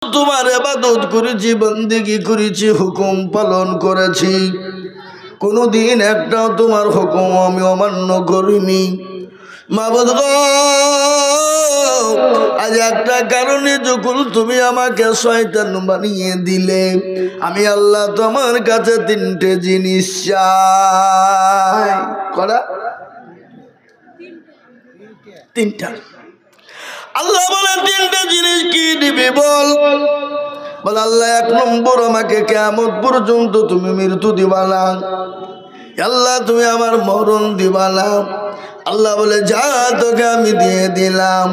তোমার ইবাদত করেছি, বন্দেগী করেছি, হুকুম পালন করেছি, কোনদিন একটাও তোমার হুকুম আমি অমান্য করিনি। মাবুদ গো, আজ একটা কারণে যখন তুমি আমাকে শয়তান বানিয়ে দিলে, আমি আল্লাহ তোমার কাছে তিনটে জিনিস চাই। করা তিনটা। আল্লাহ বলে তিনটা জিনিস কি দিবি বল? বলে আল্লাহ, এক নম্বর, আমাকে কিয়ামত পর্যন্ত তুমি মৃত্যু দিবা না। আল্লাহ তুমি আমার মরণ দিবা না। আল্লাহ বলে যা, তোকে আমি দিয়ে দিলাম।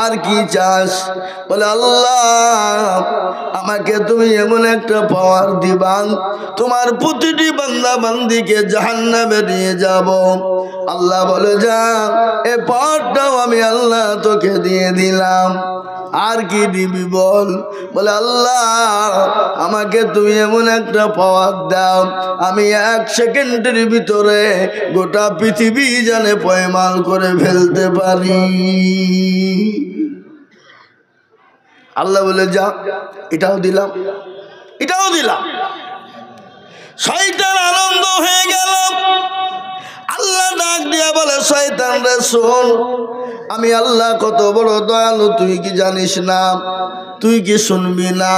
আর কি চাস? বলে আল্লাহ, আমাকে তুমি এমন একটা পাওয়ার দিবা, তোমার প্রতিটি বান্দা বান্দিকে জাহান্নামে নিয়ে যাব। আল্লাহ বলে যা, এই পাওয়ারটাও আমি আল্লাহ তোকে দিয়ে দিলাম। আর কি দিবি বল? বলে আল্লাহ, আমাকে তুমি এমন একটা পাওয়ার দাও, আমি 1 সেকেন্ডের ভিতরে গোটা পৃথিবী জানে পয়মাল করে ফেলতে পারি। আল্লাহ বলে যা, এটাও দিলাম, এটাও দিলাম। শয়তান আনন্দ হয়ে গেল। আল্লাহ ডাক দিয়া বলে, শয়তান রে শোন, আমি আল্লাহ কত বড় দয়ালু তুই কি জানিস না? তুই কি শুনবি না?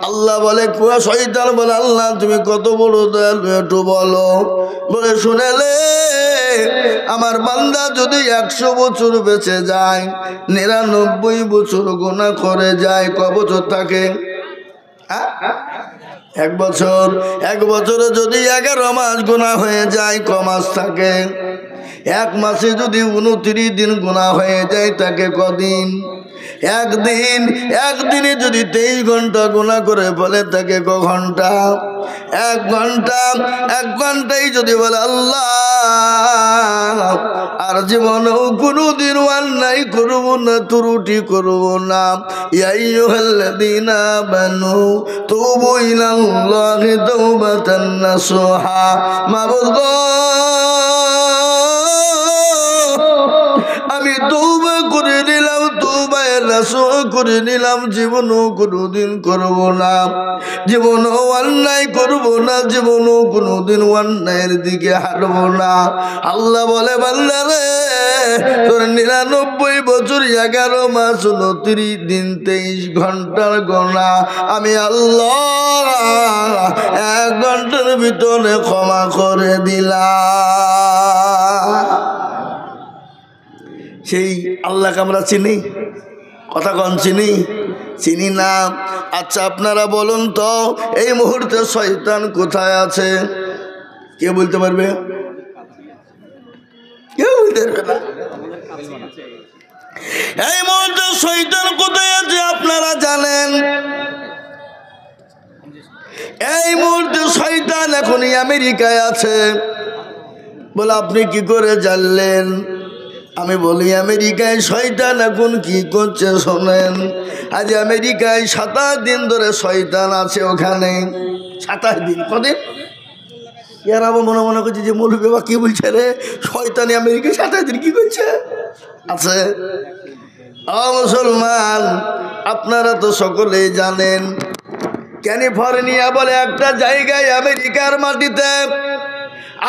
আল্লাহ বলে, শয়তান বলে, আল্লাহ তুমি কত বড় দয়ালু একটু বলো। বলে শুনেলে, আমার বান্দা যদি 100 বছর বেঁচে যায়, 99 বছর গুনাহ করে যায়, কয় বছর থাকে? 1 বছর। 1 বছরে যদি 11 মাস গুনাহ হয়ে যায়, ক মাস থাকে? 1 মাসে যদি 29 দিন গুনাহ হয়ে যায়, তাকে কদিন? 1 দিন। 1 দিনে যদি 23 ঘন্টা গুনাহ করে বলে, তাকে ক ঘন্টা? 1 ঘন্টা। 1 ঘন্টাই যদি বলে আল্লাহ, আর জীবনেও কোনোদিন অন্যায় করব না, ত্রুটি করব না। ইয়া আইয়ুহাল্লাযীনা আমানু তুবু ইলাল্লাহি তাওবাতান নাসুহা। মাবুদ গো, আমি তওবা করে নিলাম, তওবায়ে নাসুহ করে নিলাম, জীবনও কোনোদিন করব না, জীবনও অন্যায় করব না, জীবনও কোনোদিন অন্যায়ের দিকে হাঁটব না। আল্লাহ বলে, বান্দা রে, তোর 99 বছর 11 মাস 29 দিন 23 ঘন্টার গোনা আমি আল্লাহ 1 ঘন্টার ভিতরে ক্ষমা করে দিলাম। সেই আল্লাহকে আমরা চিনি? কথা কন চিনি? চিনি না। আচ্ছা আপনারা বলুন তো, এই মুহূর্তে শয়তান কোথায় আছে? কে বলতে পারবে? কেউ বলতে পারবে না। এই মুহূর্তে শয়তান কোথায় আছে আপনারা জানেন? এই মুহূর্তে শয়তান এখনই আমেরিকায় আছে। বলে আপনি কি করে জানলেন? আমি বলি, আমেরিকায় শয়তান এখন কি করছে শোনেন। আজ আমেরিকায় 27 দিন ধরে শয়তান আছে ওখানে। 27 দিন। কদিন? এরা মনে মনে করছে যে মৌলবি বাবা কি বলছে রে, শয়তানি আমেরিকায় 27 দিন কি করছে আছে। মুসলমান, আপনারা তো সকলেই জানেন, ক্যালিফোর্নিয়া বলে একটা জায়গায় আমেরিকার মাটিতে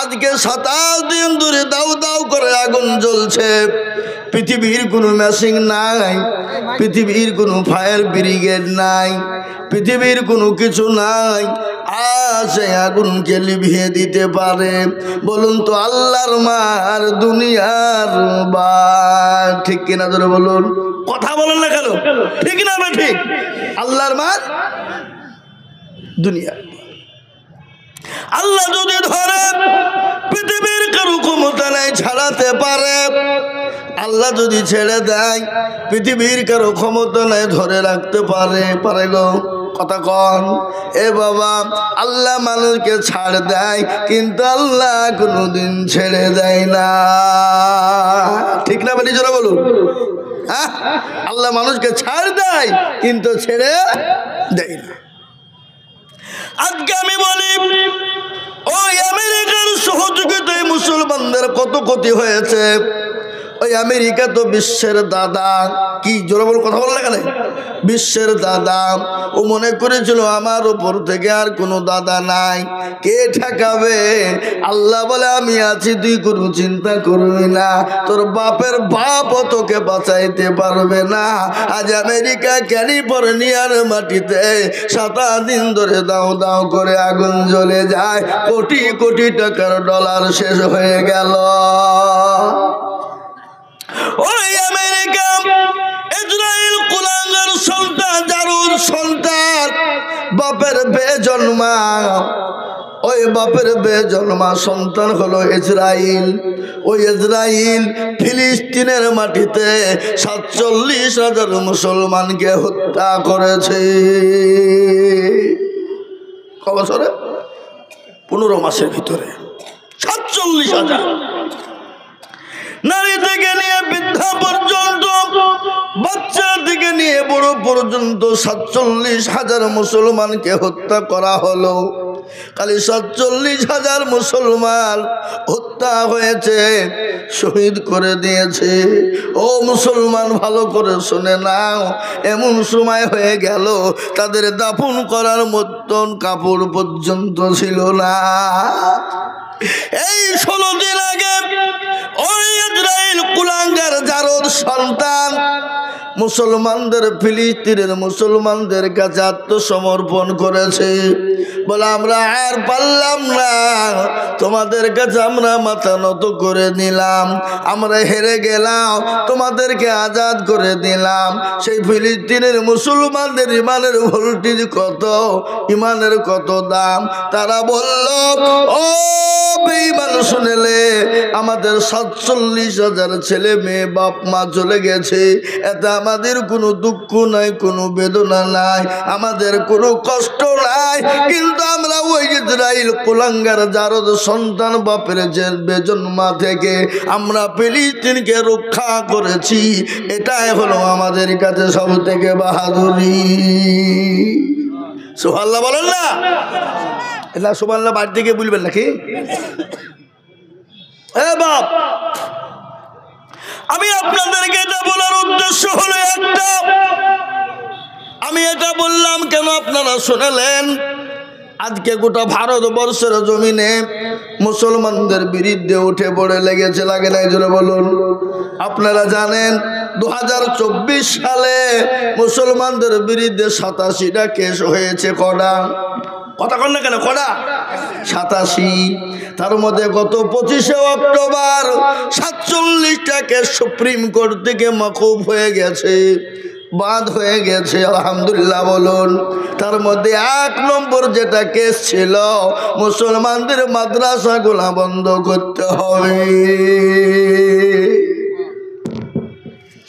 আজকে 27 দিন ধরে দাউ দাউ করে আগুন জ্বলছে। পৃথিবীর কোনো মেশিন নাই, পৃথিবীর কোনো ফায়ার ব্রিগেড নাই, পৃথিবীর কোনো কিছু নাই সে আগুনকে লিভিয়ে দিতে পারে। বলুন তো আল্লাহর মার দুনিয়ার বার, ঠিক কিনা ধরে বলুন? কথা বলেন না কেন? ঠিক না? না ঠিক? আল্লাহর মার দুনিয়া। আল্লাহ যদি ধরে, পৃথিবীর কারো ক্ষমতা নাই ছাড়াতে পারে। আল্লাহ যদি ছেড়ে দেয়, পৃথিবীর কারো ক্ষমতা নাই ধরে রাখতে পারে। পারে গো? কথা কন। এ বাবা, আল্লাহ মানুষকে ছাড় দেয়, কিন্তু আল্লাহ কোনোদিন ছেড়ে দেয় না। ঠিক না? বাড়ি জোরে বলুন। হ্যাঁ, আল্লাহ মানুষকে ছাড় দেয় কিন্তু ছেড়ে দেয় না। আজকে আমি বলি, ওই আমেরিকার সহযোগিতায় মুসলমানদের কত ক্ষতি হয়েছে। ওই আমেরিকা তো বিশ্বের দাদা, কি জোরে বল, কথা বল না কেন, বিশ্বের দাদা। ও মনে করেছিল আমার উপর থেকে আর কোনো দাদা নাই, কে ঠেকাবে? আল্লাহ বলে আমি আছি, তুই কোনো চিন্তা করবি না, তোর বাপের বাপও তোকে বাঁচাইতে পারবে না। আজ আমেরিকা ক্যালিফোর্নিয়ার মাটিতে 7 দিন ধরে দাও দাও করে আগুন জ্বলে যায়, কোটি কোটি টাকার ডলার শেষ হয়ে গেল। ওই আমেরিকা ইসরায়েল কুলাঙ্গার সন্তান, জারুর সন্তান, বাপের বেজন্মা, ওই বাপের বেজন্মা সন্তান হলো ইসরায়েল। ওই ইসরায়েল ফিলিস্তিনের মাটিতে 47,000 মুসলমানকে হত্যা করেছে। ক বছরে? 15 মাসের ভিতরে 47,000। নারী থেকে নিয়ে বৃদ্ধা পর্যন্ত, বাচ্চা থেকে নিয়ে বড় পর্যন্ত 47,000 মুসলমানকে হত্যা করা হলো। খালি 47,000 মুসলমান হত্যা হয়েছে, শহীদ করে দিয়েছে। ও মুসলমান, ভালো করে শুনে নাও, এমন সময় হয়ে গেল তাদের দাফন করার মতন কাপড় পর্যন্ত ছিল না। এই 16 দিন আগে ওই ইসরায়েল কুলাঙ্গার জারদ সন্তান মুসলমানদের, ফিলিস্তিনের মুসলমানদের কাছে আত্মসমর্পণ করেছে, বলে আমরা আর পারলাম না, তোমাদের কাছে আমরা মাথা নত করে নিলাম, আমরা হেরে গেলাম, তোমাদেরকে আজাদ করে দিলাম। সেই ফিলিস্তিনের মুসলমানদের ইমানের ভোল্টেজ কত, ইমানের কত দাম। তারা বলল, ও বেঈমান, শুনেলে আমাদের 47,000 ছেলে মেয়ে বাপ মা চলে গেছে, এতে আমাদের কোনো দুঃখ নাই, কোনো বেদনা নাই, আমাদের কোনো কষ্ট নাই, কিন্তু আমরা ওই ইসরায়েল কুলাঙ্গার জারদ সন্তান বাপের যে বেজন্মা থেকে আমরা ফিলিস্তিনকে রক্ষা করেছি, এটাই হলো আমাদের কাছে সব থেকে বাহাদুরি। সুবহানাল্লাহ বলেন না? এটা সুবহানাল্লাহ বাড়ি থেকে বলবেন নাকি? এ বাপ, আমি আপনাদেরকে এটা বলার উদ্দেশ্য হলো একটা, আমি এটা বললাম কেন আপনারা শুনলেন? আজকে গোটা ভারতবর্ষের জমিনে মুসলমানদের বিরুদ্ধে উঠে পড়ে লেগেছে, লাগে নাই? জোরে বলুন। আপনারা জানেন 2024 সালে মুসলমানদের বিরুদ্ধে 87টা কেস হয়েছে। কটা? কথা কন না কেন? কটা? 87। তার মধ্যে গত 25শে অক্টোবর 47টা কেস সুপ্রিম কোর্ট থেকে মওকুফ হয়ে গেছে, বাদ হয়ে গেছে, আলহামদুলিল্লাহ বলুন। তার মধ্যে 1 নম্বর যেটা কেস ছিল, মুসলমানদের মাদ্রাসাগুলা বন্ধ করতে হবে।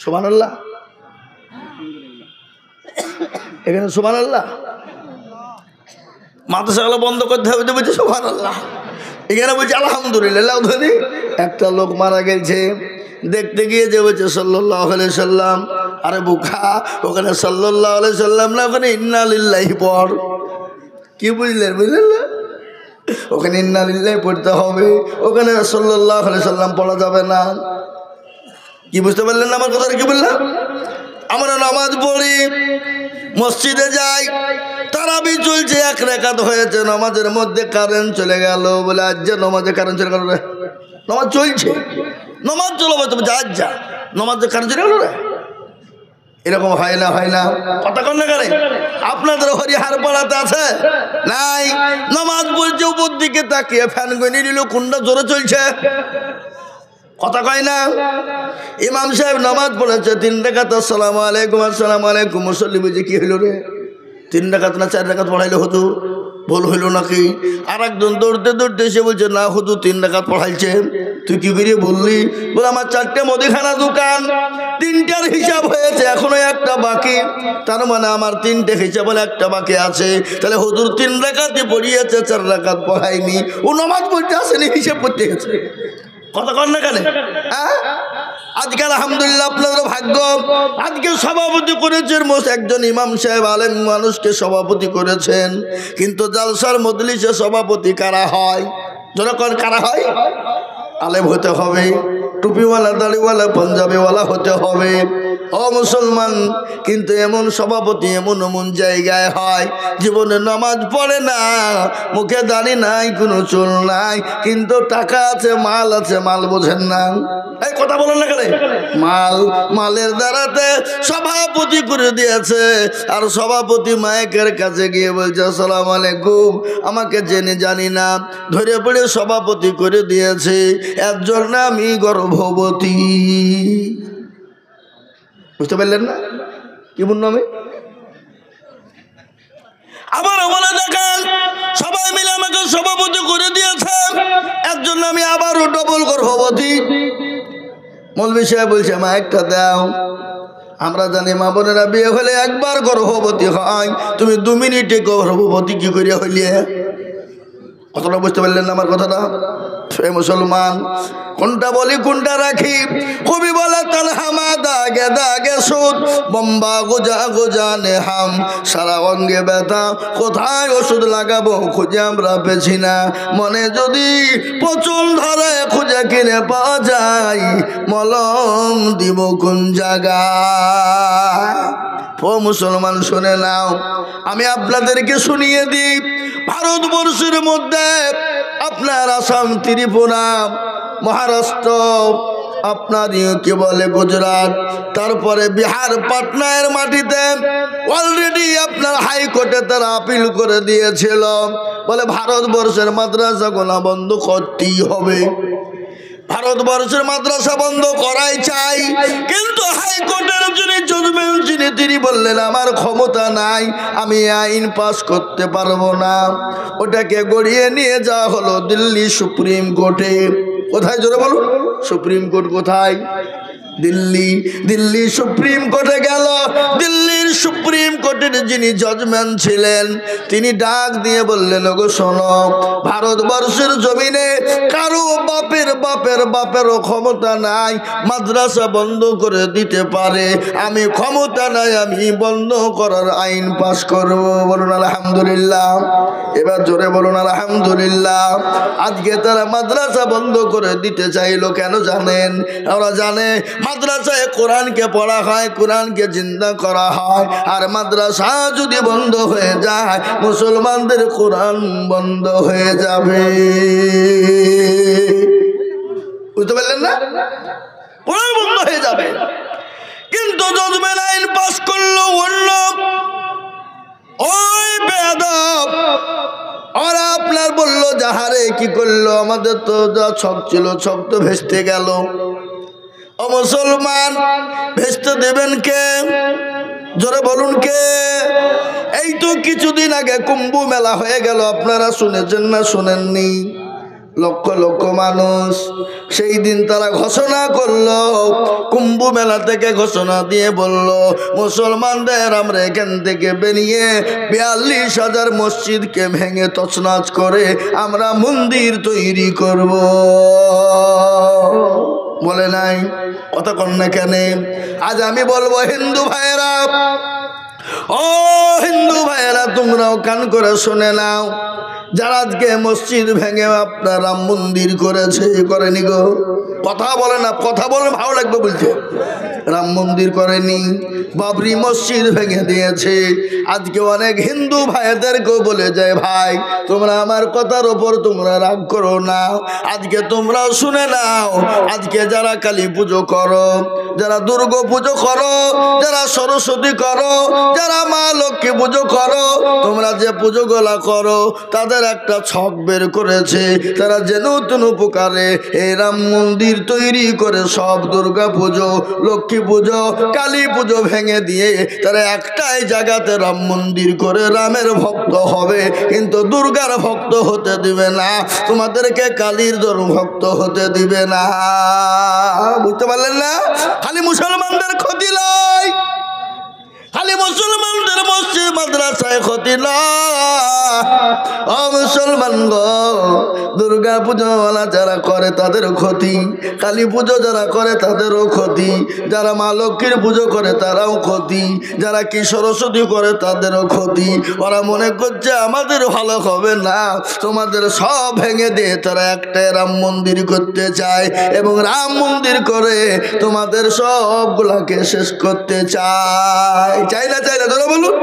সুবহানাল্লাহ, এখানে সুবহানাল্লাহ। মাদ্রাসাগুলো বন্ধ করতে হবে তো বলছে সুবহানাল্লাহ, এখানে বলছে আলহামদুলিল্লাহ। ধরি একটা লোক মারা গেছে, দেখতে গিয়ে যে বলছে সাল্লাল্লাহু আলাইহি সাল্লাম। আরে বুখা, ওখানে সাল্লাল্লাহু আলাইহি সাল্লাম না, ওখানে ইন্না লিল্লাহি পড়। কি বুঝলেন? বুঝলেন না? ওখানে ইন্না লিল্লাহি পড়তে হবে, ওখানে সাল্লাল্লাহু আলাইহি সাল্লাম পড়া যাবে না। কি বুঝতে পারলেন না আমার কথাটা? কি বললাম? আমরা নামাজ পড়ি, মসজিদে যাই, তারাবি চলছে, 1 রাকাত হয়েছে, নামাজের মধ্যে কারেন্ট চলে গেল, বলে আজ যে নামাজে কারেন্ট চলে গেল রে, নামাজ চলছে, নামাজ চলো বলতে আজ যা, নামাজে কারেন্ট চলে গেল রে। এরকম হয় না? হয় না? কথা কন না কেন? আপনাদের হরিহার পাড়াতে আছে নাই? নামাজ পড়ছে, উপর দিকে তাকিয়ে ফ্যান গনি নিল, কোনটা জোরে চলছে, কথা কয় না? ইমাম সাহেব নামাজ পড়েছে 3 রাকাত, আসসালামু আলাইকুম, আসসালামু আলাইকুম। মুসল্লি বুঝে কি হইল রে, 3 রাকাত না 4 রাকাত পড়াইলে হুজুর, ভুল হইল নাকি? আর একজন দৌড়তে দৌড়তে এসে বলছে না হুজুর 3 রাকাত পড়াইছে। তুই কি করে বললি? বলে আমার 4টে মুদিখানা দোকান, 3টার হিসাব হয়েছে, এখনো একটা বাকি, তার মানে আমার 3টে হিসাব বলে একটা বাকি আছে। তাহলে হুজুর 3 রাকাতই পড়িয়েছে, 4 রাকাত পড়ায়নি, ও নামাজ পড়তে আসেনি, হিসাব করতে গেছে। কথা কন না কেন? আজকে আলহামদুলিল্লাহ আপনাদের ভাগ্য, আজকে সভাপতি করেছেন একজন ইমাম সাহেব, আলেম মানুষকে সভাপতি করেছেন, কিন্তু জালসার মজলিসে সভাপতি কারা হয়? জনগণ কারা হয়? আলেম হতে হবে, টুপিওয়ালা দাড়িওয়ালা পাঞ্জাবিওয়ালা হতে হবে। ও মুসলমান, কিন্তু এমন সভাপতি এমন এমন জায়গায় হয় জীবনে নামাজ পড়ে না, মুখে দাড়ি নাই, কোনো চুল নাই, কিন্তু টাকা আছে, মাল আছে, মাল বোঝেন না। এই কথা বলেন না কেন? মালের দ্বারাতে সভাপতি করে দিয়েছে। আর সভাপতি মাইকের কাছে গিয়ে বলছে আসসালামু আলাইকুম, আমাকে জেনে জানি না ধরে পড়ে সভাপতি করে দিয়েছে, এর জন্য আমি গর্ভবতী। বুঝতে পারলেন না কি বললাম? আবার বলে দেখেন সবাই মিলে আমাকে সভাপতি করে দিয়েছে, এর জন্য আমি আবারও ডবল গর্ভবতী। মৌলভী সাহেব বলছে মাইকটা দাও। আমরা জানি মা বোনেরা বিয়ে হলে একবার গর্ভবতী হয়, তুমি 2 মিনিটে গর্ভবতী কি করিয়া হইলে? কথাটা বুঝতে পারলেন না আমার কথাটা? মুসলমান, কোনটা বলি কোনটা রাখি? কবি বলে তালহামা দাগে দাগে সুদ, বম্বা গোজা গোজা নেহাম, সারা অঙ্গে ব্যথা, কোথায় ওষুধ লাগাবো খুঁজে আমরা পেছি না। মনে যদি পচন ধরে খুঁজে কিনে পাওয়া যায়, মলম দিব কোন জায়গায়? ও মুসলমান শুনে নাও, আমি আপনাদেরকে শুনিয়ে দিই। ভারতবর্ষের মধ্যে আপনার আসাম, ত্রিপুরা, মহারাষ্ট্র, আপনার কি বলে গুজরাট, তারপরে বিহার, পাটনার মাটিতে অলরেডি আপনার হাইকোর্টে তারা আপিল করে দিয়েছিল, বলে ভারতবর্ষের মাদ্রাসাগুলো বন্ধ করতেই হবে, ভারতবর্ষের মাদ্রাসা বন্ধ করাই চাই। কিন্তু হাইকোর্টের যিনি জজমেন্ট তিনি বললেন আমার ক্ষমতা নাই, আমি আইন পাস করতে পারবো না। ওটাকে গড়িয়ে নিয়ে যাওয়া হলো দিল্লি সুপ্রিম কোর্টে। কোথায় জোরে বলুন? সুপ্রিম কোর্ট কোথায়? দিল্লি সুপ্রিম কোর্টে গেল। দিল্লির সুপ্রিম কোর্টের যিনি জজমেন্ট ছিলেন তিনি ডাক দিয়ে বললেন ওগো শোনো, ভারতবর্ষের জমিনে কারো বাপেরও ক্ষমতা নাই মাদ্রাসা বন্ধ করে দিতে পারে, আমি ক্ষমতা নাই, আমি বন্ধ করার আইন পাস করব। বলুন আলহামদুলিল্লাহ। এবার জোরে বলুন আলহামদুলিল্লাহ। আজকে তারা মাদ্রাসা বন্ধ করে দিতে চাইলো কেন জানেন? ওরা জানে মাদ্রাসায় কোরআনকে পড়া হয়, কোরআনকে জিন্দা করা হয়, আর মাদ্রাসা যদি বন্ধ হয়ে যায় মুসলমানদের কোরআন বন্ধ হয়ে যাবে। বুঝতে পারলেন না? কোরআন বন্ধ হয়ে যাবে। কিন্তু জজমেন্ট আইন পাস করলো অন্য ওই বেয়াদব, ওরা আপনার বললো যাহারে কি করলো, আমাদের তো যা ছক ছিল সব তো ভেস্তে গেল। ও মুসলমান, ভেস্তে দেবেন কে? জোরে বলুন কে? এই তো কিছুদিন আগে কুম্ভ মেলা হয়ে গেল, আপনারা শুনেছেন না শুনেননি? লক্ষ লক্ষ মানুষ, সেই দিন তারা ঘোষণা করলো, কুম্ভ মেলা থেকে ঘোষণা দিয়ে বলল মুসলমানদের আমরা এখান থেকে বেরিয়ে 42,000 মসজিদকে ভেঙে তছনছ করে আমরা মন্দির তৈরি করব। বলে নাই? কথা কন না কেন? আজ আমি বলবো হিন্দু ভাইয়েরা, ও হিন্দু ভাইয়েরা, তোমরাও কান করে শুনে নাও। যারা আজকে মসজিদ ভেঙে আপনার রাম মন্দির করেছে, করেনি গো? কথা বলে না, কথা বলে ভালো লাগবে বলছে। রাম মন্দির করেনি, বাবরি মসজিদ ভেঙে দিয়েছে। আজকে অনেক হিন্দু ভাইদেরকেও বলে যায় ভাই তোমরা আমার কথার ওপর তোমরা রাগ করো না, আজকে তোমরা শুনে নাও, আজকে যারা কালী পুজো করো, যারা দুর্গা পুজো করো, যারা সরস্বতী করো, যারা মা লক্ষ্মী পুজো করো, তোমরা যে পুজোগুলা করো তাদের একটা ছক বের করেছে। তারা যে নতুন উপকারে এই রাম মন্দির তৈরি করে সব দুর্গা পুজো, লক্ষ্মী পুজো, কালী পুজো ভেঙে দিয়ে তারা একটাই জায়গাতে রাম মন্দির করে রামের ভক্ত হবে, কিন্তু দুর্গার ভক্ত হতে দিবে না, তোমাদেরকে কালীর ভক্ত হতে দিবে না। বুঝতে পারলেন না? খালি মুসলমানদের ক্ষতি নয়, খালি মুসলমানদের মসজিদ মাদ্রাসায় ক্ষতি নয়, ও মুসলমান গো, দুর্গা পুজো যারা করে তাদেরও ক্ষতি, কালী পুজো যারা করে তাদেরও ক্ষতি, যারা মা লক্ষ্মীর পুজো করে তারাও ক্ষতি, যারা কি সরস্বতী করে তাদেরও ক্ষতি। ওরা মনে করছে আমাদের ভালো হবে না, তোমাদের সব ভেঙে দিয়ে তারা একটাই রাম মন্দির করতে চায় এবং রাম মন্দির করে তোমাদের সবগুলাকে শেষ করতে চায়। চাই না চাই না ধরো বলুন।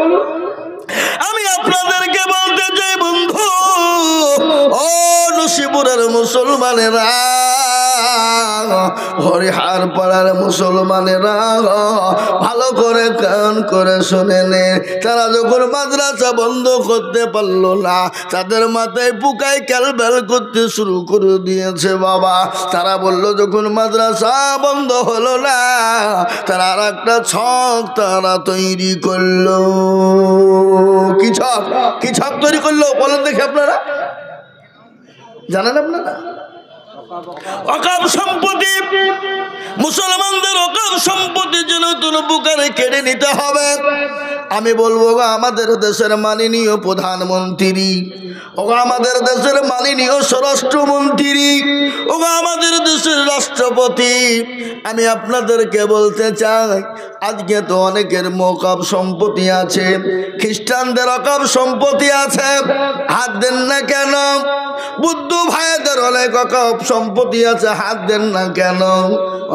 আমি আপনাদেরকে বলতে চাই বন্ধু, ও নসিপুরের মুসলমানেরা, হরিহার পাড়ার মুসলমানেরা, ভালো করে কান করে শুনে নে। তারা যখন মাদ্রাসা বন্ধ করতে পারলো না, তাদের মাথায় পুকায় ক্যালবেল করতে শুরু করে দিয়েছে বাবা। তারা বলল যখন মাদ্রাসা বন্ধ হলো না, তারা আর একটা ছক তারা তৈরি করলো। কি ছক? কি ছক তৈরি করলো বলেন দেখি আপনারা, জানেন আপনারা? অকাপ সম্পত্তি, মুসলমানদের অকাপ সম্পত্তি যেন পুকারে কেড়ে নিতে হবে। আমি বলবো আমাদের দেশের মাননীয় প্রধানমন্ত্রী, ও আমাদের দেশের মাননীয় স্বরাষ্ট্রমন্ত্রী, ও আমাদের দেশের রাষ্ট্রপতি, আমি আপনাদেরকে বলতে চাই, আজকে তো অনেকের অকাপ সম্পত্তি আছে, খ্রিস্টানদের অকাপ সম্পত্তি আছে, হাত দেন না কেন? বুদ্ধ ভাইদের অনেক অকাপ সম্পত্তি আছে, হাত দেন না কেন?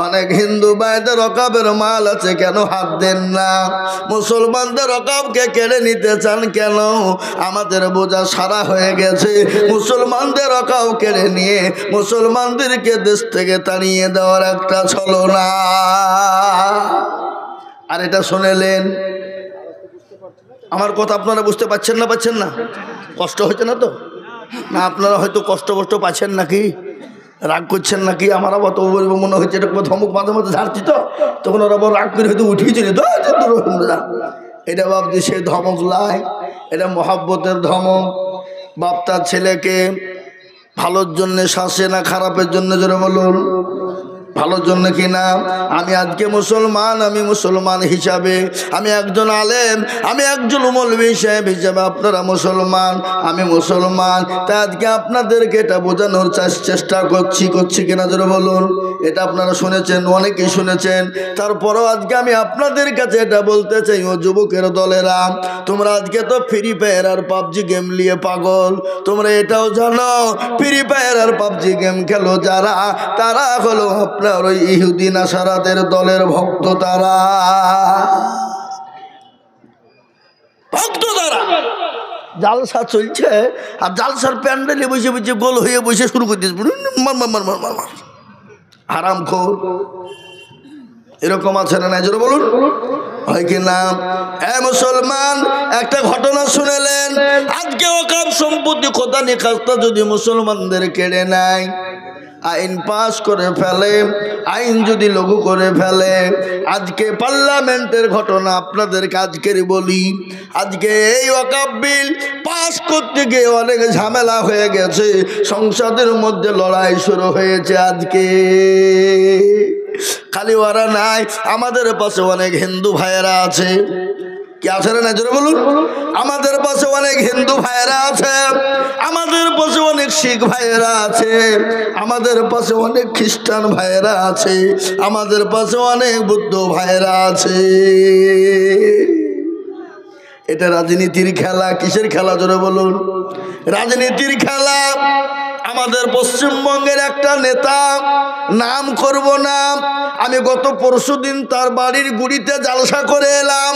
অনেক হিন্দু ভাইদের অকাপের মাল আছে, কেন হাত দেন না? মুসলমানদের অকাপকে কেড়ে নিতে চান কেন? আমাদের বোঝা সারা হয়ে গেছে, মুসলমানদের অকাপ কেড়ে নিয়ে মুসলমানদেরকে দেশ থেকে তাড়িয়ে দেওয়ার একটা ছলনা। আর এটা শুনেলেন, আমার কথা আপনারা বুঝতে পারছেন না? পাচ্ছেন না? কষ্ট হচ্ছে না তো? না আপনারা হয়তো কষ্ট পাচ্ছেন নাকি, রাগ করছেন নাকি? আমার আবার তো মনে হচ্ছে এটা ধমক মাঝে মাঝে ঝাড়ছি তো, তখন ওরা আবার রাগ করে হয়তো উঠিয়ে চলে তো। এটা ভাবছি সে ধমক লাই, এটা মহাব্বতের ধমক। বাপ তার ছেলেকে ভালোর জন্যে শাসে না খারাপের জন্য, জোরে বলুন। ভালোর জন্য কি না? আমি আজকে মুসলমান, আমি মুসলমান হিসাবে, আমি একজন আলেম, আমি একজন মৌলভী সাহেব হিসাবে, আপনারা মুসলমান, আমি মুসলমান, তাই আজকে আপনাদেরকে এটা বোঝানোর চেষ্টা করছি কিনা জোরে বলুন। এটা আপনারা শুনেছেন, অনেকেই শুনেছেন, তারপরেও আজকে আমি আপনাদের কাছে এটা বলতে চাই, ও যুবকের দলেরা, তোমরা আজকে তো ফ্রি ফায়ার আর পাবজি গেম নিয়ে পাগল। তোমরা এটাও জানো ফ্রি ফায়ার আর পাবজি গেম খেলো যারা, তারা হলো আপনার ওই ইহুদি নাসারাদের দলের ভক্ত। তারা ভক্ত, তারা জালসা চলছে, আর জালসার প্যান্ডেলে বসে বসে গোল হয়ে বসে শুরু করে দিয়েছে হারামখোর। এরকম আছে না? জোরে বলুন, হয় কি না? মুসলমান, একটা ঘটনা শুনেলেন, আজকে ওকাপ সম্পত্তি খোদা নিকাশটা যদি মুসলমানদের কেড়ে নেয়, আইন পাস করে ফেলে, আইন যদি লঘু করে ফেলে, আজকে পার্লামেন্টের ঘটনা আপনাদেরকে আজকের বলি, আজকে এই ওয়াকফ বিল পাস করতে গিয়ে অনেক ঝামেলা হয়ে গেছে, সংসদের মধ্যে লড়াই শুরু হয়েছে। আজকে খালি ওরা নাই, আমাদের পাশে অনেক হিন্দু ভাইয়েরা আছে। কি আছে না? জোরে বলুন। আমাদের পাশে অনেক হিন্দু ভাইয়েরা আছে, আমাদের পাশে অনেক শিখ ভাইয়েরা আছে, আমাদের পাশে অনেক খ্রিস্টান ভাইয়েরা আছে, আমাদের পাশে অনেক বৌদ্ধ ভাইয়েরা আছে। এটা রাজনীতির খেলা। কিসের খেলা? জোরে বলুন। রাজনীতির খেলা। আমাদের পশ্চিমবঙ্গের একটা নেতা, নাম করব না, আমি গত পরশুদিন তার বাড়ির গুড়িতে জালসা করে এলাম।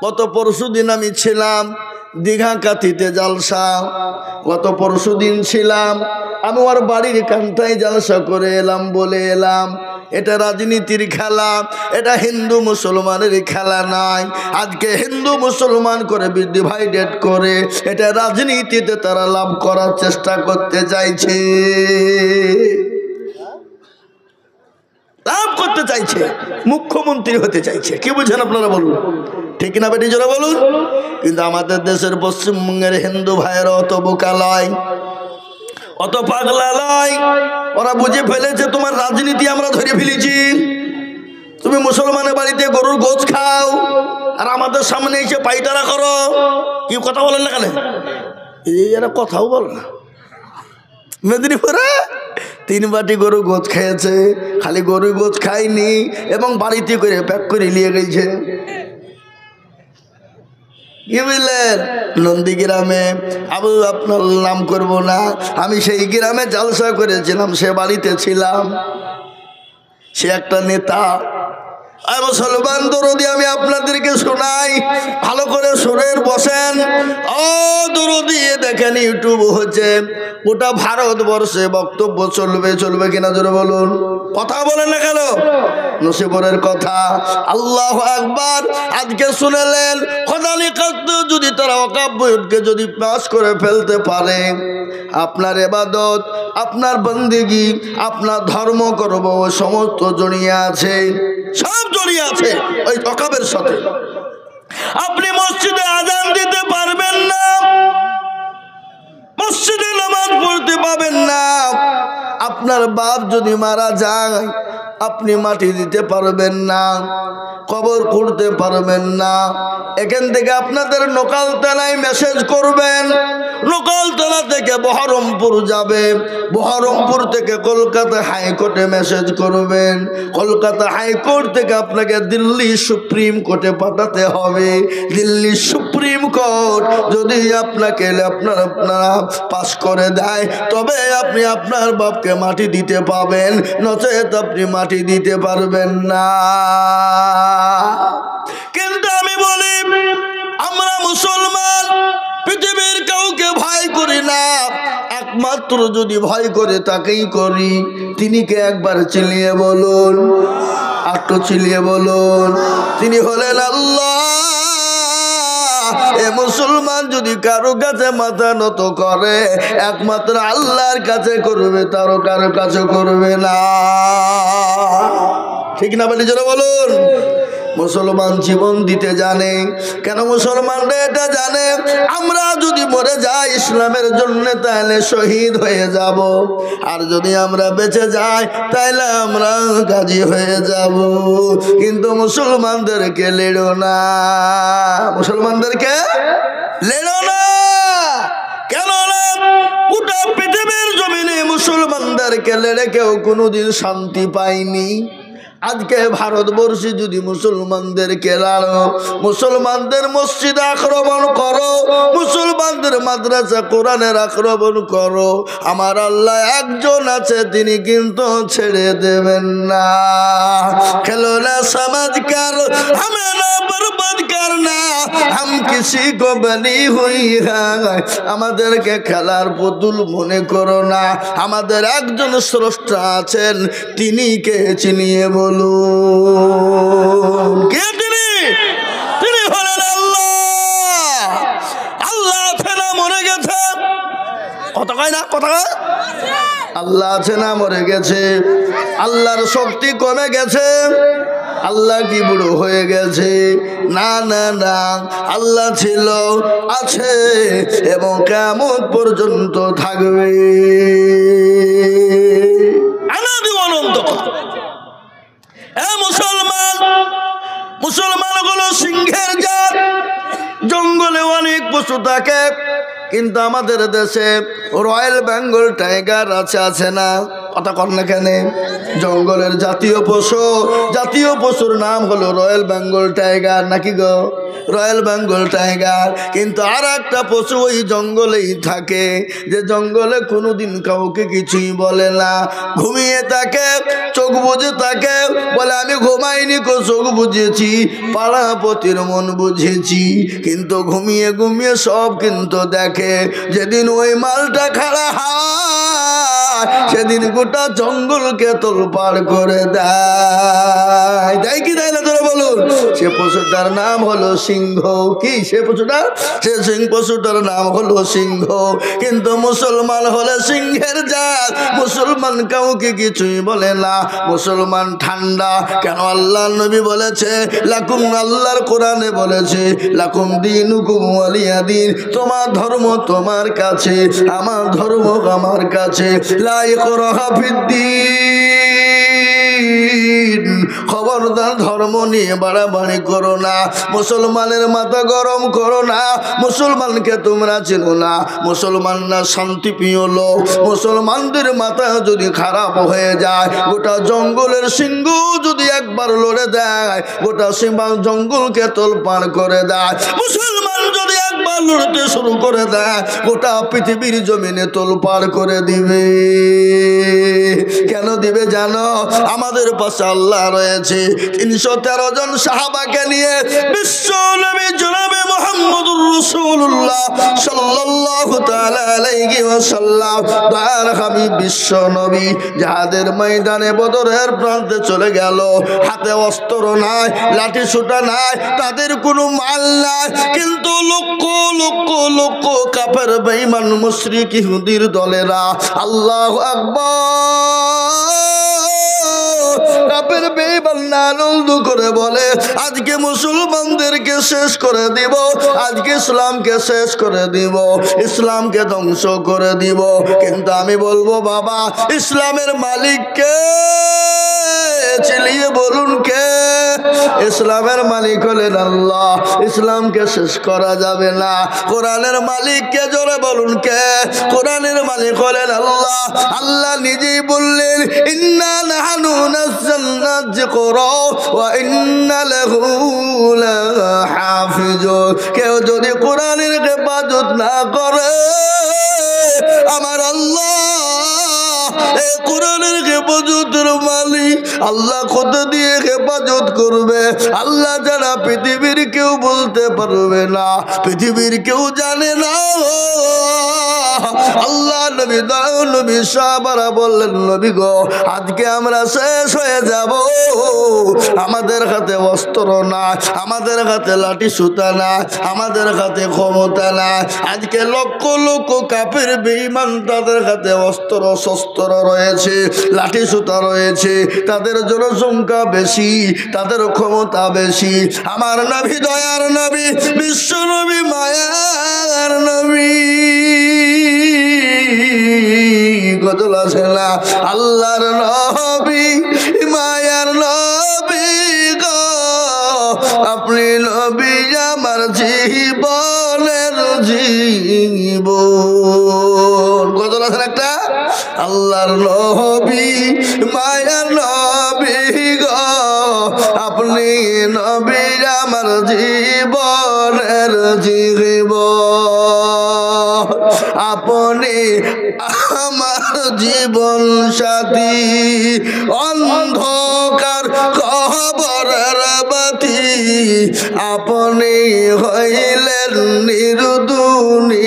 গত পরশুদিন আমি ছিলাম দীঘা কাথিতে জালসা, গত পরশুদিন ছিলাম, আমি ওর বাড়ির কান্তায় জালসা করে এলাম, বলে এলাম এটা রাজনীতির খেলা, এটা হিন্দু মুসলমানের খেলা নয়। আজকে হিন্দু মুসলমান করে ডিভাইডেড করে এটা রাজনীতিতে তারা লাভ করার চেষ্টা করতে চাইছে, লাভ করতে চাইছে, মুখ্যমন্ত্রী হতে চাইছে। কি বুঝেন আপনারা বলুন, ঠিক না বেটি? জোরে বলুন। কিন্তু আমাদের দেশের পশ্চিমবঙ্গের হিন্দু ভাইয়েরা অত বোকা লয়, অত পাগলা লয়। ওরা বুঝে ফেলেছে তোমার রাজনীতি আমরা ধরে ফেলেছি। তুমি মুসলমানের বাড়িতে গরুর গোছ খাও আর আমাদের সামনে এসে পাইতারা করো। কি কথা বলেন না কেন? এরা কথাও বলে না। মেদিনীপুরে 3 বাটি গরু গোছ খেয়েছে, খালি গরু গোছ খায়নি এবং বাড়িতে করে প্যাক করে নিয়ে গেছে। কি বুঝলেন? নন্দীগ্রামে, আপনার নাম করব না, আমি সেই গ্রামে জালসা করেছিলাম, সে বাড়িতে ছিলাম। সে একটা নেতা। মুসলমান দরদি আমি আপনাদেরকে শোনাই, ভালো করে শোনেন, বসেন। ও দরদি দেখেন, ইউটিউব হচ্ছে, গোটা ভারতবর্ষে বক্তব্য চলবে, চলবে কিনা জোরে বলুন। কথা বলেন না কেন? নসিবরের কথা। আল্লাহু আকবার। আজকে শুনেলেন খোদানি কাজ যদি তারা ওয়াকাবকে যদি পাস করে ফেলতে পারে, আপনার ইবাদত, আপনার বন্দেগী, আপনার ধর্ম করব সমস্ত জড়িয়ে আছে, সব জড়িয়ে আছে ওই ওয়াকাবের সাথে। আপনি মসজিদে আযান দিতে পারবেন না, মসজিদে নামাজ পড়তে পাবেন না, আপনার বাপ যদি মারা যায় আপনি মাটি দিতে পারবেন না, কবর খুঁড়তে পারবেন না। এখান থেকে আপনাদের নোকালতলায় মেসেজ করবেন, নোকালতলা থেকে বহরমপুর যাবে, বহরমপুর থেকে কলকাতা হাইকোর্টে মেসেজ করবেন, কলকাতা হাইকোর্ট থেকে আপনাকে দিল্লি সুপ্রিম কোর্টে পাঠাতে হবে। দিল্লি সুপ্রিম কোর্ট যদি আপনাকে আপনারা পাস করে দেয়, তবে আপনি আপনার বাপকে মাটি দিতে পাবেন, নচেত আপনি মাটি দিতে পারবেন না। কিন্তু আমি বলি, আমরা মুসলমান পৃথিবীর কাউকে ভয় করি না, একমাত্র যদি ভয় করে তাকেই করি। তিনি কে একবার চিলিয়ে বলুন, একটু চিলিয়ে বলুন। তিনি হলেন আল্লাহ। এ মুসলমান যদি কারো কাছে মাথা নত করে, একমাত্র আল্লাহর কাছে করবে, তারও কারো কাছে করবে না। ঠিক না বলি জোরে বলুন। মুসলমান জীবন দিতে জানে। কেন মুসলমানরা এটা জানে, আমরা যদি মরে যাই ইসলামের জন্য তাহলে শহীদ হয়ে যাব, আর যদি আমরা বেঁচে যাই তাহলে আমরা গাজী হয়ে যাব। কিন্তু মুসলমানদেরকে লেড়ো না, মুসলমানদেরকে লেড়ো না। কেন না? গোটা পৃথিবীর জমিনে মুসলমানদেরকে লেড়ে কেউ কোনোদিন শান্তি পায়নি। আজকে ভারতবর্ষে যদি মুসলমানদেরকে লাড়ো, মুসলমানদের মসজিদে আক্রমণ করো, মুসলমানদের মাদ্রাসা কোরআনের আক্রমণ করো, আমার আল্লাহ একজন আছে, তিনি কিন্তু ছেড়ে দেবেন না। খেলো না সমাজকার, হামে না বরবাদ করনা, হাম কিসি কো বলি হুই হ্যায়। আমাদেরকে খেলার পুতুল মনে করো না, আমাদের একজন স্রষ্টা আছেন, তিনি কে চিনিয়ে বলুন। কে তিনি? তিনি হলেন আল্লাহ। আল্লাহ আছে না মরে গেছে? কথা কয় না, কথা কয়। আল্লাহ আছে না মরে গেছে? আল্লাহর শক্তি কমে গেছে? আল্লাহ কি বুড়ো হয়ে গেছে? না না না, আল্লাহ ছিল, আছে এবং কিয়ামত পর্যন্ত থাকবে। আনাদি অনন্ত। মুসলমান, মুসলমানগুলো সিংহের জাত। জঙ্গলে অনেক পশু থাকে, কিন্তু আমাদের দেশে রয়্যাল বেঙ্গল টাইগার আছে না? কথা কর না কেন? জঙ্গলের জাতীয় পশু, জাতীয় পশুর নাম হলো রয়্যাল বেঙ্গল টাইগার, নাকি গো? Royal Bengal tiger. কিন্তু আর একটা পশু ওই জঙ্গলেই থাকে, যে জঙ্গলে কোনোদিন কাউকে কিছুই বলে না, ঘুমিয়ে থাকে, চোখ বুঝে থাকে, বলে আমি ঘুমাইনি কো, চোখ বুঝেছি, পাড়াপতির মন বুঝেছি। কিন্তু ঘুমিয়ে ঘুমিয়ে সব কিন্তু দেখে। যেদিন ওই মালটা খাড়া হয়, সেদিন গোটা জঙ্গলকে তোলপাড় করে দেয়। দেয় কি দেয় না তোরা বলুন? সে পশুটার নাম হলো সিংহ। কি সে পশুটা? সে পশুটার নাম হলো সিংহ। কিন্তু মুসলমান হলে সিংহের জাত, মুসলমান কাউকে কিছুই বলে না, মুসলমান ঠান্ডা। কেন? আল্লাহ নবী বলেছে লাকুম, আল্লাহর কোরআনে বলেছে লাকুম দীনুকুম ওয়ালিয়া দীন, তোমার ধর্ম তোমার কাছে, আমার ধর্ম আমার কাছে। লা ইকরাহা ফিদ্দীন। খবরদার ধর্ম নিয়ে বাড়াবাড়ি করো না, মুসলমানের মাথা গরম করো না। মুসলমানকে তোমরা চেনো না, মুসলমান না শান্তিপ্রিয় লোক। মুসলমানদের মাথা যদি খারাপ হয়ে যায়, গোটা জঙ্গলের সিংহ যদি একবার লড়ে দেয়, গোটা সীমা জঙ্গলকে তোলপাড় করে দেয়। মুসলমান যদি একবার লড়তে শুরু করে দেয়, গোটা পৃথিবীর জমিনে তোলপাড় করে দিবে। কেন দিবে জানো? আমাদের পাশে আল্লাহ রয়েছে। 313 জন সাহাবাকে নিয়ে বিশ্ব নবী জনাবে মুহাম্মদুর রাসূলুল্লাহ সাল্লাল্লাহু তাআলা আলাইহি ওয়াসাল্লাম দয়ার হাবিব বিশ্ব নবী জিহাদের ময়দানে বদরের প্রান্তে চলে গেল। হাতে অস্ত্র নাই, লাঠি সোঁটা নাই, তাদের কোনো মাল নাই, কিন্তু লক্ষ লক্ষ লক্ষ কাফের বেঈমান মুশরিক ইহুদির দলেরা আল্লাহু আকবার কাফের বেঈমান আনন্দ করে বলে, আজকে মুসলমানদেরকে শেষ করে দিব, আজকে ইসলামকে শেষ করে দিব, ইসলামকে ধ্বংস করে দিব। কিন্তু আমি বলবো বাবা, ইসলামের মালিক কে? চিলিয়ে বলুন কে? ইসলামের মালিক হলেন আল্লাহ। ইসলামকে শেষ করা যাবে না। কোরআনের মালিক কে? জোরে বলুন কে? কোরআনের মালিক হলেন আল্লাহ। আল্লাহ নিজেই বললেন, ইন্না নাহনু নাযালনা যিকরা ওয়া ইন্না লাহু লাহাফিজুন। কেউ যদি কোরআনের হেফাজত না করে, আমার আল্লাহ এই কোরআনের হেফাজতের মালিক আল্লাহ কত দিয়ে হেফাজত করবে, আল্লাহ যারা পৃথিবীর কেউ বলতে পারবে না, পৃথিবীর কেউ জানে না। আল্লাহ নবী দাও নবী সাহাবারা বললেন, নবী গো, আজকে আমরা শেষ হয়ে যাব। আমাদের হাতে অস্ত্র না, আমাদের হাতে লাঠি সুতা না, আমাদের হাতে ক্ষমতা না। আজকে লক্ষ লক্ষ কাফের বেঈমান, তাদের হাতে অস্ত্র শস্ত্র রয়েছে, লাঠি সুতা রয়েছে, তাদের জনসংখ্যা বেশি, তাদের ক্ষমতা বেশি। আমার নবী দয়ার নবী বিশ্ব নবী মায়ার নবী গজল আছে না, আল্লাহর নবী মায়ার নবী গো, আপনি নবী আমার জীবনের জীবন। গজল আছে একটা, আল্লাহর নবী মায়ার নবী গো, আপনি নবী আমার জীবনের জীবন, আপনি আমার জীবন সাথী, অন্ধকার কবরের বাতি, আপনি হইলেন নির্দুনিয়ার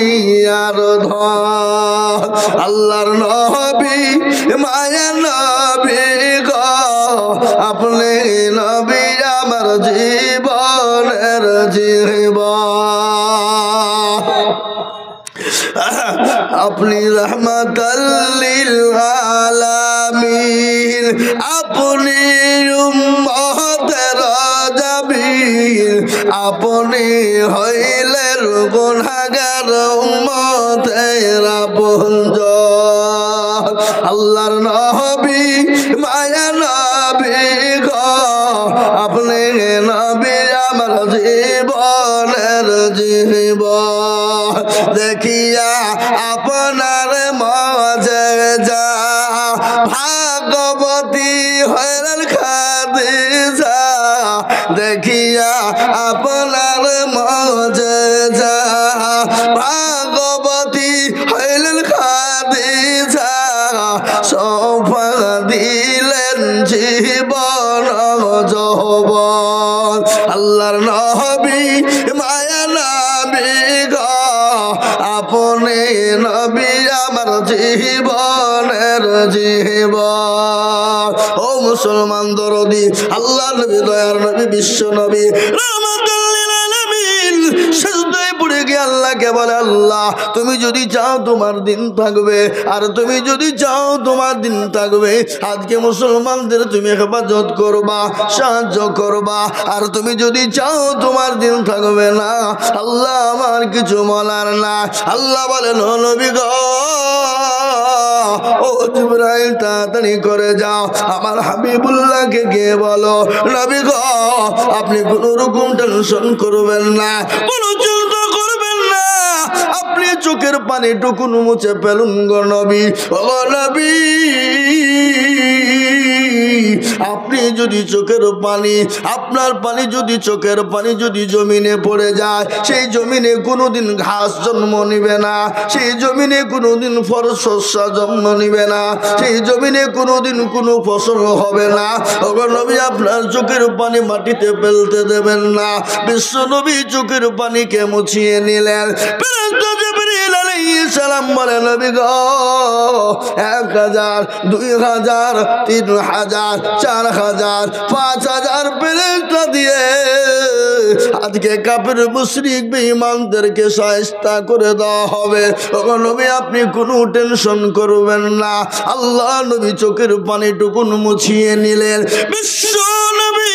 ধন। আল্লাহর নবী মায়ার নবী গো, আপনি নবী আমার জীবনের জীবন, আপনি রহমাতাল লিল আলামিন, আপনি উম্মতের জামিল, আপনি হইলেন গুনাহগার উম্মতের আপনজন। আল্লাহর নবী মায়ার নবী গো, আপনি নবী আমার জীবনের জীবন, দেখিয়া আপনার মজেজা, ভাগবতী হইলেন খাদিজা, দেখিয়া আপনার মজেজা, ভাগবতী হইলেন খাদিজা, সোফা দিলেন জীবন যৌবন। আল্লাহর নবী মায়া নবী গো, আপনি নবী আমার জীবনের জীবন। ও মুসলমান দরদি, আল্লাহ নবী দয়ার নবী বিশ্ব নবী রহমাতুল লিল আলামিন সিজদায় পড়ে গিয়ে আল্লাহকে বলে, আল্লাহ তুমি যদি চাও তোমার দিন থাকবে, আর তুমি যদি চাও তোমার দিন থাকবে, আজকে মুসলমানদের তুমি হেফাজত করবা, সাহায্য করবা, আর তুমি যদি চাও তোমার দিন থাকবে না, আল্লাহ আমার কিছু বলার না। আল্লাহ বলেন, ও নবী গো, ও জিবরাইল তাড়াতাড়ি করে যাও আমার হাবিবুল্লাহকে গিয়ে বলো নবী গো আপনি কোনো রকম টেনশন করবেন না, কোনো চিন্তা করবেন না, আপনি চোখের পানি টুকুন মুছে ফেলুন গো নবী। ও নবী আপনি যদি চোখের পানি, আপনার পানি যদি চোখের পানি যদি জমিনে পড়ে যায়, সেই জমিনে কোনোদিন ঘাস জন্ম নিবে না, সেই জমিনে কোনোদিন শস্য জন্ম নিবে না, সেই জমিনে কোনোদিন কোনো ফসল হবে না। ওগো নবী আপনার চোখের পানি মাটিতে ফেলতে দেবেন না। বিশ্ব নবী চোখের পানিকে মুছিয়ে নিলেন। সালাম বলে নবী গো 1000 2000 3000 4000 5000 ফেরেশতা দিয়ে আজকে কাফের মুশরিক বেঈমানদেরকে শায়েস্তা করে দেওয়া হবে। ওগো নবী আপনি কোনো টেনশন করবেন না। আল্লাহ নবী চোখের পানিটুকুন মুছিয়ে নিলেন। বিশ্ব নবী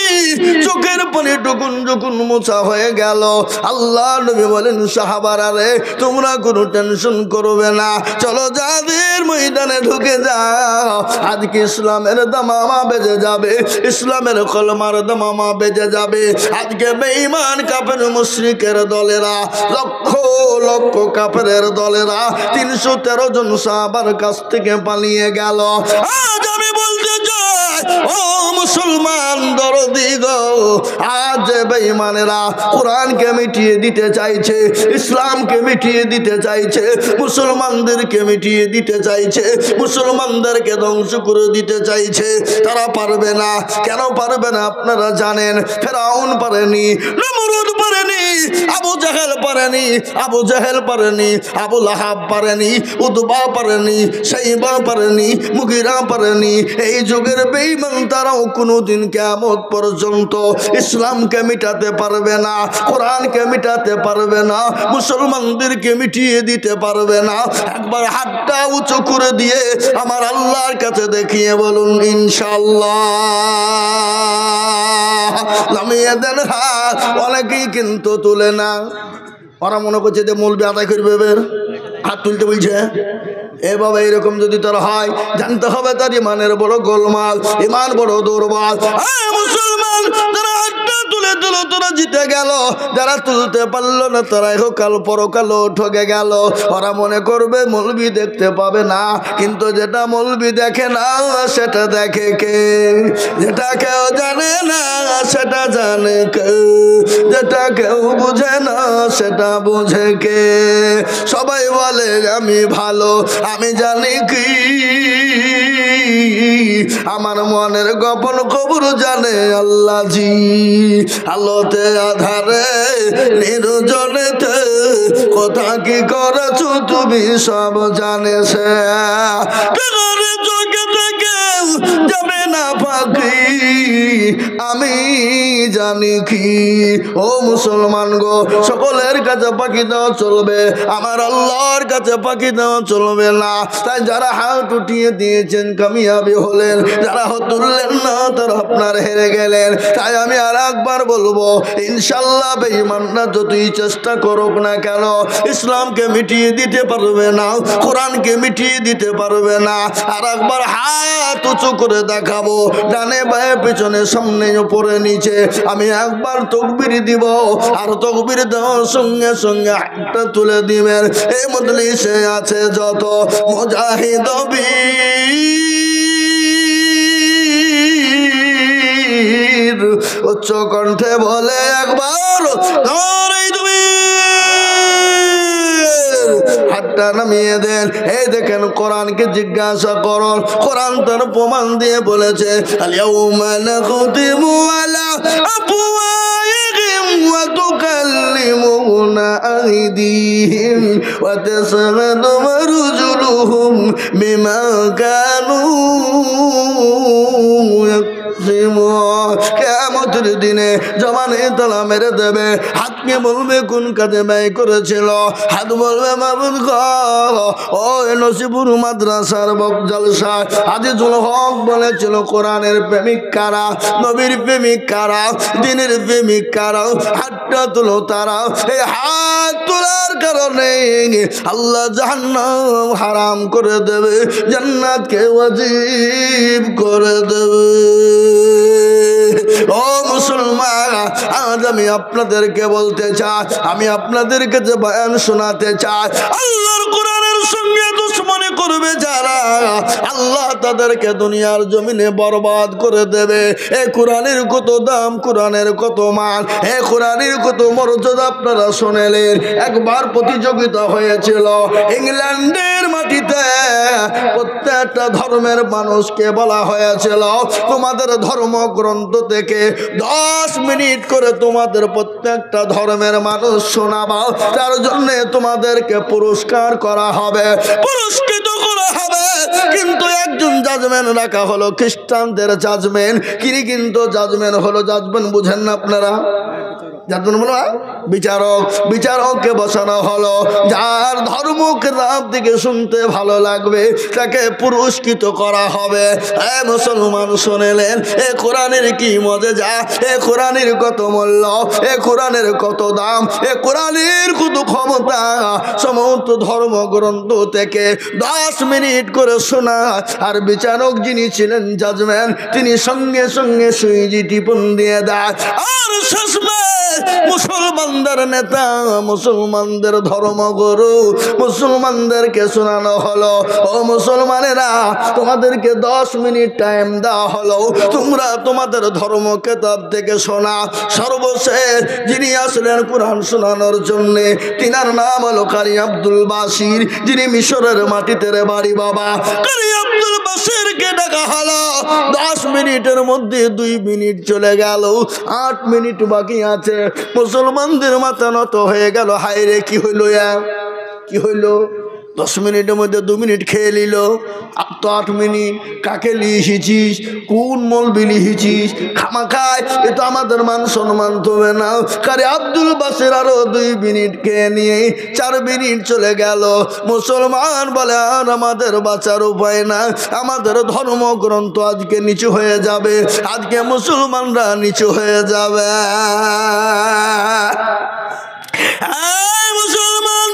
চোখের পানিটুকুন যখন মোছা হয়ে গেল, আল্লাহ নবী বলেন সাহাবারা রে তোমরা কোনো টেনশন করবে না, চলো যাদের ময়দানে ঢুকে যাও। আজকে ইসলামের দামামা বেজে যাবে, ইসলামের কলমার দামামা বেজে যাবে। আজকে বেঈমান কাফের মুশরিকের দলেরা, লক্ষ লক্ষ কাফেরের দলেরা 313 জন সাহাবার কাছ থেকে পালিয়ে গেল। আজ আমি বলতে চাই ও মুসলমান দরদি গো, আজ বেঈমানেরা কোরআনকে মিটিয়ে দিতে চাইছে, ইসলামকে মিটিয়ে দিতে চাইছে, মুসলমানদেরকে মিটিয়ে দিতে চাইছে, মুসলমানদেরকে ধ্বংস করে দিতে চাইছে। তারা পারবে না। কেন পারবে না আপনারা জানেন? ফেরাউন পারেনি, নমরুদ পারেনি, আবু জাহেল পারেনি, আবু জাহেল পারেনি, আবু লাহাব পারেনি, উতবা পারেনি, শাইবা পারেনি, মুগিরা পারেনি। এই যুগের বেঈমান তারাও কোনোদিন কিয়ামত পর্যন্ত ইসলামকে মিটাতে পারবে না, কোরআনকে মিটাতে পারবে না, মুসলমানদেরকে মিটিয়ে দিতে পারবে না। একবার হাতটা উঁচু করে দিয়ে আমার আল্লাহর কাছে দেখিয়ে বলুন ইনশাআল্লাহ। নামিয়ে দেন হাত। অনেকেই কিন্তু তুলে না, ওরা মনে করছে যে মৌলবি আদায় করবে, হাত তুলতে বলছে। এ বাবা এরকম যদি তোর হয় জানতে হবে তার ইমানের বড় গোলমাল, ইমান বড় দুর্বল। মুসলমান তারা হাতটা তুলে তুলে তোরা জিতে গেল, যারা তুলতে পারলো না তারা কাল পরকাল ঠকে গেল। ওরা মনে করবে মৌলবি দেখতে পাবে না, কিন্তু যেটা মৌলবি দেখে না সেটা দেখে কে? যেটা কেউ জানে না সেটা জানে কে? যেটা কেউ বুঝে না সেটা বুঝে কে? সবাই বলে আমি ভালো, আমি জানি কি আমার মনের গোপন খবর জানে আল্লাহ জি। আলোতে আধারে নির্জনেতে কথা কি করেছো তুমি সব জানে সে। চোখে থেকে যাবে না পাখি, আমি জানি কি। ও মুসলমান গো, সকলের কাছে পাখি দেওয়া চলবে, আমার আল্লাহর কাছে পাখি দেওয়া চলবে না। তাই যারা হাত উঠিয়ে দিয়েছেন কামিয়াবি হলেন, যারা হাত তুললেন না তারা আপনার হেরে গেলেন। তাই আমি আর একবার বলবো ইনশাল্লাহ বেঈমানরা যতই চেষ্টা করুক না কেন ইসলামকে মিটিয়ে দিতে পারবে না, কোরআনকে মিটিয়ে দিতে পারবে না। আর একবার হাত উঁচু করে দেখাবো, ডানে বায়ে পেছনে সামনে উপরে নিচে। আমি একবার তাকবীর দিব, আর তাকবীর দেওয়ার সঙ্গে সঙ্গে হাতটা তুলে দিবেন। এই মজলিসে আছে যত মুজাহিদ বীর, উচ্চ কণ্ঠে বলে একবার হাতটা নামিয়ে দেন। এই দেখেন কোরআনকে জিজ্ঞাসা করুন, কোরআন তার প্রমাণ দিয়ে বলেছে আল-ইয়াউমা নাখতিমু আলা আফওয়াহিহিম ওয়া তুকাল্লিমুনা আইদিহিম ওয়া তাশহাদু আরজুলুহুম বিমা কানু কিয়ামতের দিনে জবানে তালা মেরে দেবে। হাতকে বলবে কোন কাজে ব্যয় করেছিল, হাত বলবে মাবুদ গো ও নসিপুর মাদ্রাসার বকজালসা আজিজুল হক বলেছিল কোরআনের প্রেমিক কারা, নবীর প্রেমিক কারা, দ্বীনের প্রেমিক কারা, হাতটা তুলো তারা। এই হাত তোলার কারণে কারণে আল্লাহ জাহান্নাম হারাম করে দেবে, জান্নাতকে ওয়াজিব করে দেবে। ও মুসলমান, আজ আমি আপনাদেরকে বলতে চাই, আমি আপনাদেরকে যে বয়ান শোনাতে চাই, আল্লাহর কোরআনের সঙ্গে দুশমনি করবে যারা, আল্লাহ তাদেরকে দুনিয়ার জমিনে বরবাদ করে দেবে। এ কোরআনের কত দাম, কোরআনের কত মান, এ কোরআনের কত মর্যাদা আপনারা শুনলেন। একবার প্রতিযোগিতা হয়েছিল ইংল্যান্ডের মাটিতে, প্রত্যেকটা ধর্মের মানুষকে বলা হয়েছিল তোমাদের ধর্মগ্রন্থ থেকে 10 মিনিট করে তোমাদের প্রত্যেকটা ধর্মের মানুষ শোনাবা, তার জন্য তোমাদেরকে পুরস্কার করা হবে, পুরস্কৃত করা হবে। কিন্তু একজন জাজমেন্ট রাখা হলো, খ্রিস্টানদের জাজমেন্ট। কিন্তু জাজমেন্ট হলো, জাজমেন্ট বুঝেন না আপনারা? বিচারক, বিচারককে বসানো হলো। যার ধর্ম কিতাব থেকে শুনতে ভালো লাগবে তাকে পুরস্কৃত করা হবে। এ মুসলমান শুনেলেন, এ কোরআনের কি মজা, এ কোরআনের কত মূল্য, এ কোরআনের কত দাম, এ কোরআনের কত ক্ষমতা। সমস্ত ধর্মগ্রন্থ থেকে 10 মিনিট করে শোনা, আর বিচারক যিনি ছিলেন জাজমেন্ট, তিনি সঙ্গে সঙ্গে সুইজি টিপন দিয়ে দেয়। আর মুসলমানদের নেতা, মুসলমানদের ধর্মগুরু, মুসলমানদেরকে শোনানো হলো, ও মুসলমানেরা, তোমাদেরকে 10 মিনিট টাইম দেওয়া হলো, তোমরা তোমাদের ধর্ম কিতাব থেকে শোনা। সর্বশেষ যিনি আসলেন কোরআন শোনানোর জন্য, তিনার নাম হলো কারি আব্দুল বাসির, যিনি মিশরের মাটিতে বাড়ি। বাবা কারি আব্দুল বাসিরকে ডাকা হলো। 10 মিনিটের মধ্যে 2 মিনিট চলে গেল, 8 মিনিট বাকি আছে। মুসলমানদের মাথা নত হয়ে গেল, হায় রে কি হইল, কি হইল? 10 মিনিটের মধ্যে 2 মিনিট খেয়ে নিল, আর তো 8 মিনিট। কাকে লিখেছিস? কোন মলবি লিখেছিস? খামাখায় এ তো আমাদের মান সম্মান তবে না। কারে আব্দুল বাসির আরো 2 মিনিট খেয়ে নিয়ে 4 মিনিট চলে গেল। মুসলমান বলে আর আমাদের বাঁচার উপায় না, আমাদের ধর্মগ্রন্থ আজকে নিচু হয়ে যাবে, আজকে মুসলমানরা নিচু হয়ে যাবে। মুসলমান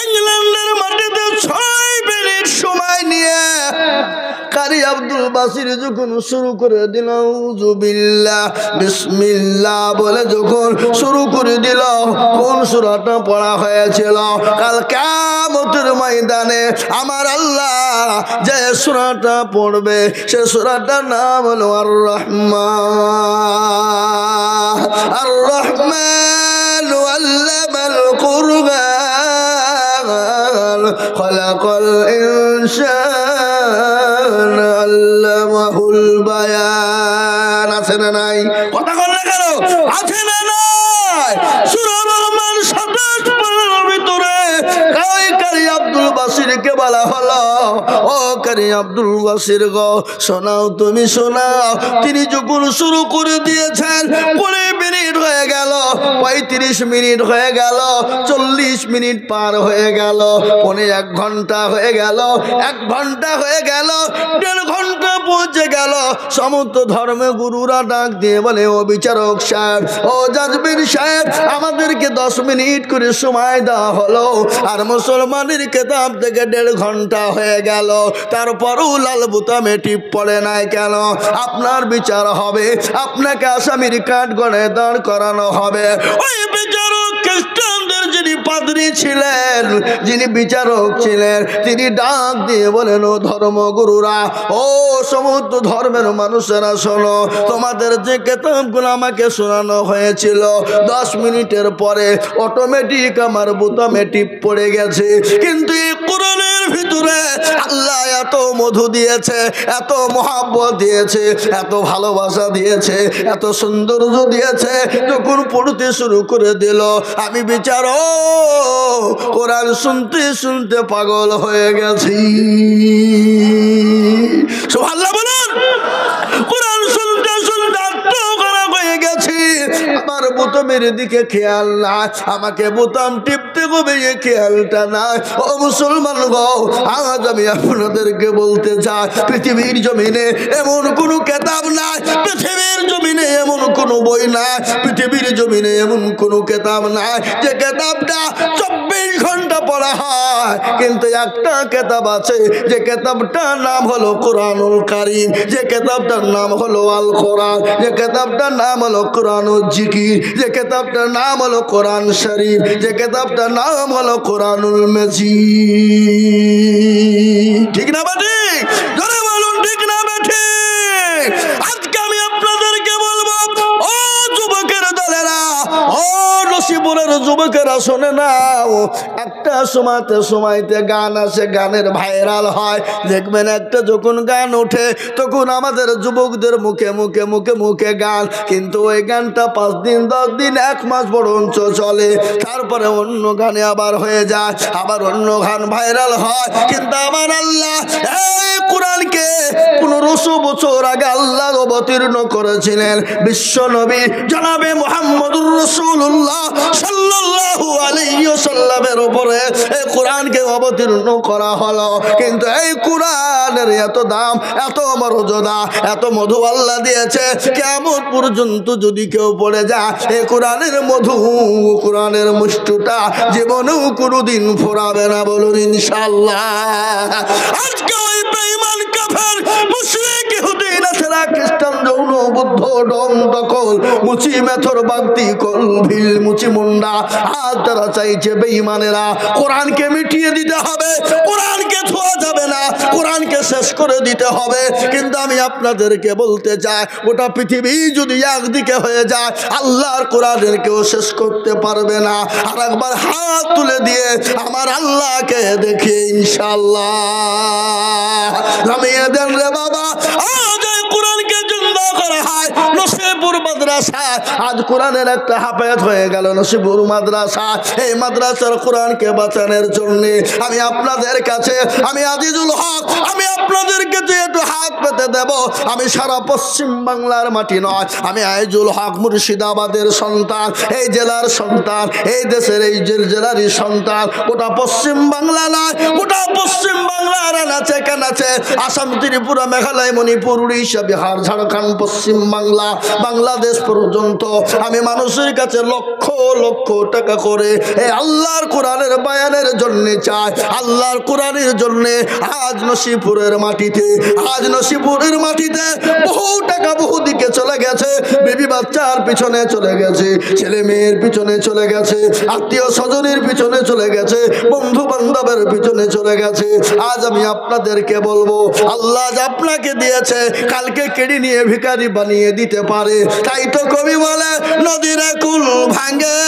ইংল্যান্ডের মাটিতে 6 মিনিট সময় নিয়ে কারি আব্দুল বাসির যখন শুরু করে দিল, আউযুবিল্লাহ বিসমিল্লাহ বলে যখন শুরু করে দিল, কোন সূরাটা পড়া হয়েছিল? কাল কিয়ামতের ময়দানে আমার আল্লাহ যে সূরাটা পড়বে, সে সূরাটার নাম হলো আর রহমান। আর রহমান আল্লামাল কুরআন খালাকাল ইনসান আল্লামাহুল বায়ান। আছে না নাই? কথা বল না কেন? আছে না নাই? সূরা রহমান 27 পারার ভিতরে কারি আব্দুল বাসিরকে বলা হলো, ও কারি আব্দুল বাসির গো, শোনাও, তুমি শোনাও। তিনি যখন শুরু করে দিয়েছেন, 20 মিনিট হয়ে গেল, 35 মিনিট হয়ে গেল, 40 মিনিট পার হয়ে গেল, 1 ঘন্টা হয়ে গেল, 1 ঘন্টা হয়ে গেল, 1.5 ঘন্টা পৌঁছে গেল। সমস্ত ধর্মের গুরুরা ডাক দিয়ে বলে, ও বিচারক সাহেব, ও জাজবির সাহেব, আমাদেরকে 10 মিনিট করে সময় দেওয়া হলো, আর মুসলমানের কিতাব থেকে 1.5 ঘন্টা হয়ে গেল, তারপরও লাল বোতামে টিপ পড়ে নাই কেন? আপনার বিচার হবে, আপনাকে আসামির কাঠ গড়ে দাঁড় করানো হবে। ওই বিচারক খ্রিস্টানদের যিনি পাদ্রী ছিলেন, যিনি বিচারক ছিলেন, তিনি ডাক দিয়ে বলেন, ও ধর্মগুরুরা, ও সমস্ত ধর্মের মানুষেরা শোনো, তোমাদের যে কিতাবগুলো আমাকে শোনানো হয়েছিল, 10 মিনিটের পরে অটোমেটিক আমার বোতামে টিপ পড়ে গেছে। কিন্তু এই কোরআনের ভিতরে আল্লাহ এত মধু দিয়েছে, এত মহাব্বত দিয়েছে, এত ভালোবাসা দিয়েছে, এত সৌন্দর্য দিয়েছে। যখন পড়তে শুরু করে দিল, আমি বিচারক কোরআন শুনতে শুনতে পাগল হয়ে গেছি। সুবহানাল্লাহ বলুন। কোরআন শুনতে শুনতে খারাপ হয়ে গেছি। আমার বোতামের দিকে খেয়াল না, আমাকে বোতাম টিপতে হবে এই খেয়ালটা না। ও মুসলমান গো, আজ আমি আপনাদেরকে বলতে চাই, পৃথিবীর জমিনে এমন কোনো কিতাব নাই, পৃথিবীর জমিনে এমন কোনো বই নাই, পৃথিবীর জমিনে এমন কোনো কিতাব নাই যে কিতাবটা 24 হয়, কিন্তু একটা কেতাব আছে যে কেতাবটার নাম হলো কোরআনুল কারীম, যে কেতাবটার নাম হলো আল কোরআন, যে কেতাবটার নাম হলো কোরআনুল জিকির, যে কেতাবটার নাম হলো কোরআন শরীফ, যে কেতাবটার নাম হলো কোরআনুল মাজিদ। ঠিক না বাটি? জোরে বলুন ঠিক না বাটি? আজকে আমি আপনাদেরকে বলবো, ও যুবকের দলেরা, ও নসিপুরের যুবকেরা, শোনে নাও, একটা সময়তে গান আসে, গানের ভাইরাল হয়, দেখবেন একটা যখন গান ওঠে তখন আমাদের যুবকদের মুখে মুখে মুখে মুখে গান, কিন্তু ওই গানটা 5 দিন 10 দিন 1 মাস বরঞ্চ চলে, তারপরে অন্য গানে আবার হয়ে যায়, আবার অন্য গান ভাইরাল হয়। কিন্তু আমার আল্লাহ এই কোরআনকে 1500 বছর আগে আল্লাহ অবতীর্ণ করেছিলেন বিশ্ব নবী জনাবে মুহাম্মদুর রাসূলুল্লাহ সাল্লাল্লাহু আলাইহি ওয়াসাল্লামের উপরে এই কোরআনকে অবতীর্ণ করা হলো। কিন্তু এই কোরআনের এত দাম, এত মর্যাদা, এত মধু আল্লাহ দিয়েছে, কিয়ামত পর্যন্ত যদি কেউ পড়ে যায় এই কোরআনের মধু, কোরআনের মুষ্টিটা জীবনেও কোনোদিন ফুরাবে না। বলুন ইনশাআল্লাহ। আজকে ওই বেঈমান কাফের মুশরিক ইহুদি নাসারা খ্রিস্টান যৌন বুদ্ধ ডং দখল মুচি মেথর বাগতি কল ভিল মুচি মুন্ডা, আজ তারা চাইছে বেঈমানেরা কোরআনকে মিটিয়ে দিতে হবে, কোরআনকে ছোঁয়া যাবে না, কোরআনকে শেষ করে দিতে হবে। কিন্তু আমি আপনাদেরকে বলতে চাই, গোটা পৃথিবী যদি একদিকে হয়ে যায় আল্লাহর কোরআনের কেউ শেষ করতে পারবে না। আর একবার হাত তুলে দিয়ে আমার আল্লাহকে দেখে ইনশাআল্লাহ নামিয়ে দেন রে বাবা। আজ এই কোরআনকে জিন্দা করা হয় নসিপুর মাদ্রাসা, আজ কোরআনের একটা হাফেজ হয়ে গেল নসিপুর মাদ্রাসা। এই মাদ্রাসার কোরআনকে বাঁচানোর জন্য আমি আপনাদের কাছে, আমি আজিজুল হক, আমি আপনাদেরকে যে একটু হাত পেতে দেব, আমি সারা পশ্চিম বাংলার মাটি নয়, আমি আজিজুল হক মুর্শিদাবাদের সন্তান, এই জেলার সন্তান, এই দেশের এই জেলারই সন্তান। গোটা পশ্চিম বাংলা নয়, গোটা পশ্চিম বাংলার আনাচে কানাচে, আসাম, ত্রিপুরা, মেঘালয়, মণিপুর, উড়িষ্যা, বিহার, ঝাড়খণ্ড, পশ্চিম বাংলা, বাংলাদেশ পর্যন্ত আমি মানুষের কাছে লক্ষ লক্ষ টাকা করে এই আল্লাহর কোরআনের বায়ানের জন্য চাই, আল্লাহর কোরআনের জন্য। আজ নসিপুরের মাটিতে, আজ নসিপুরের মাটিতে বহু টাকা বহু দিকে চলে গেছে, বেবি বাচ্চার পিছনে চলে গেছে, ছেলে মেয়ের পিছনে চলে গেছে, আত্মীয় স্বজনের পিছনে চলে গেছে, বন্ধু বান্ধবের পিছনে চলে গেছে। আজ আমি আপনাদেরকে বলবো, আল্লাহ আপনাকে দিয়েছে, কালকে কেড়ে নিয়ে ভিখারি বানিয়ে দিতে পারে। তাই তো কবি বলে, নদীর কুল ভাঙে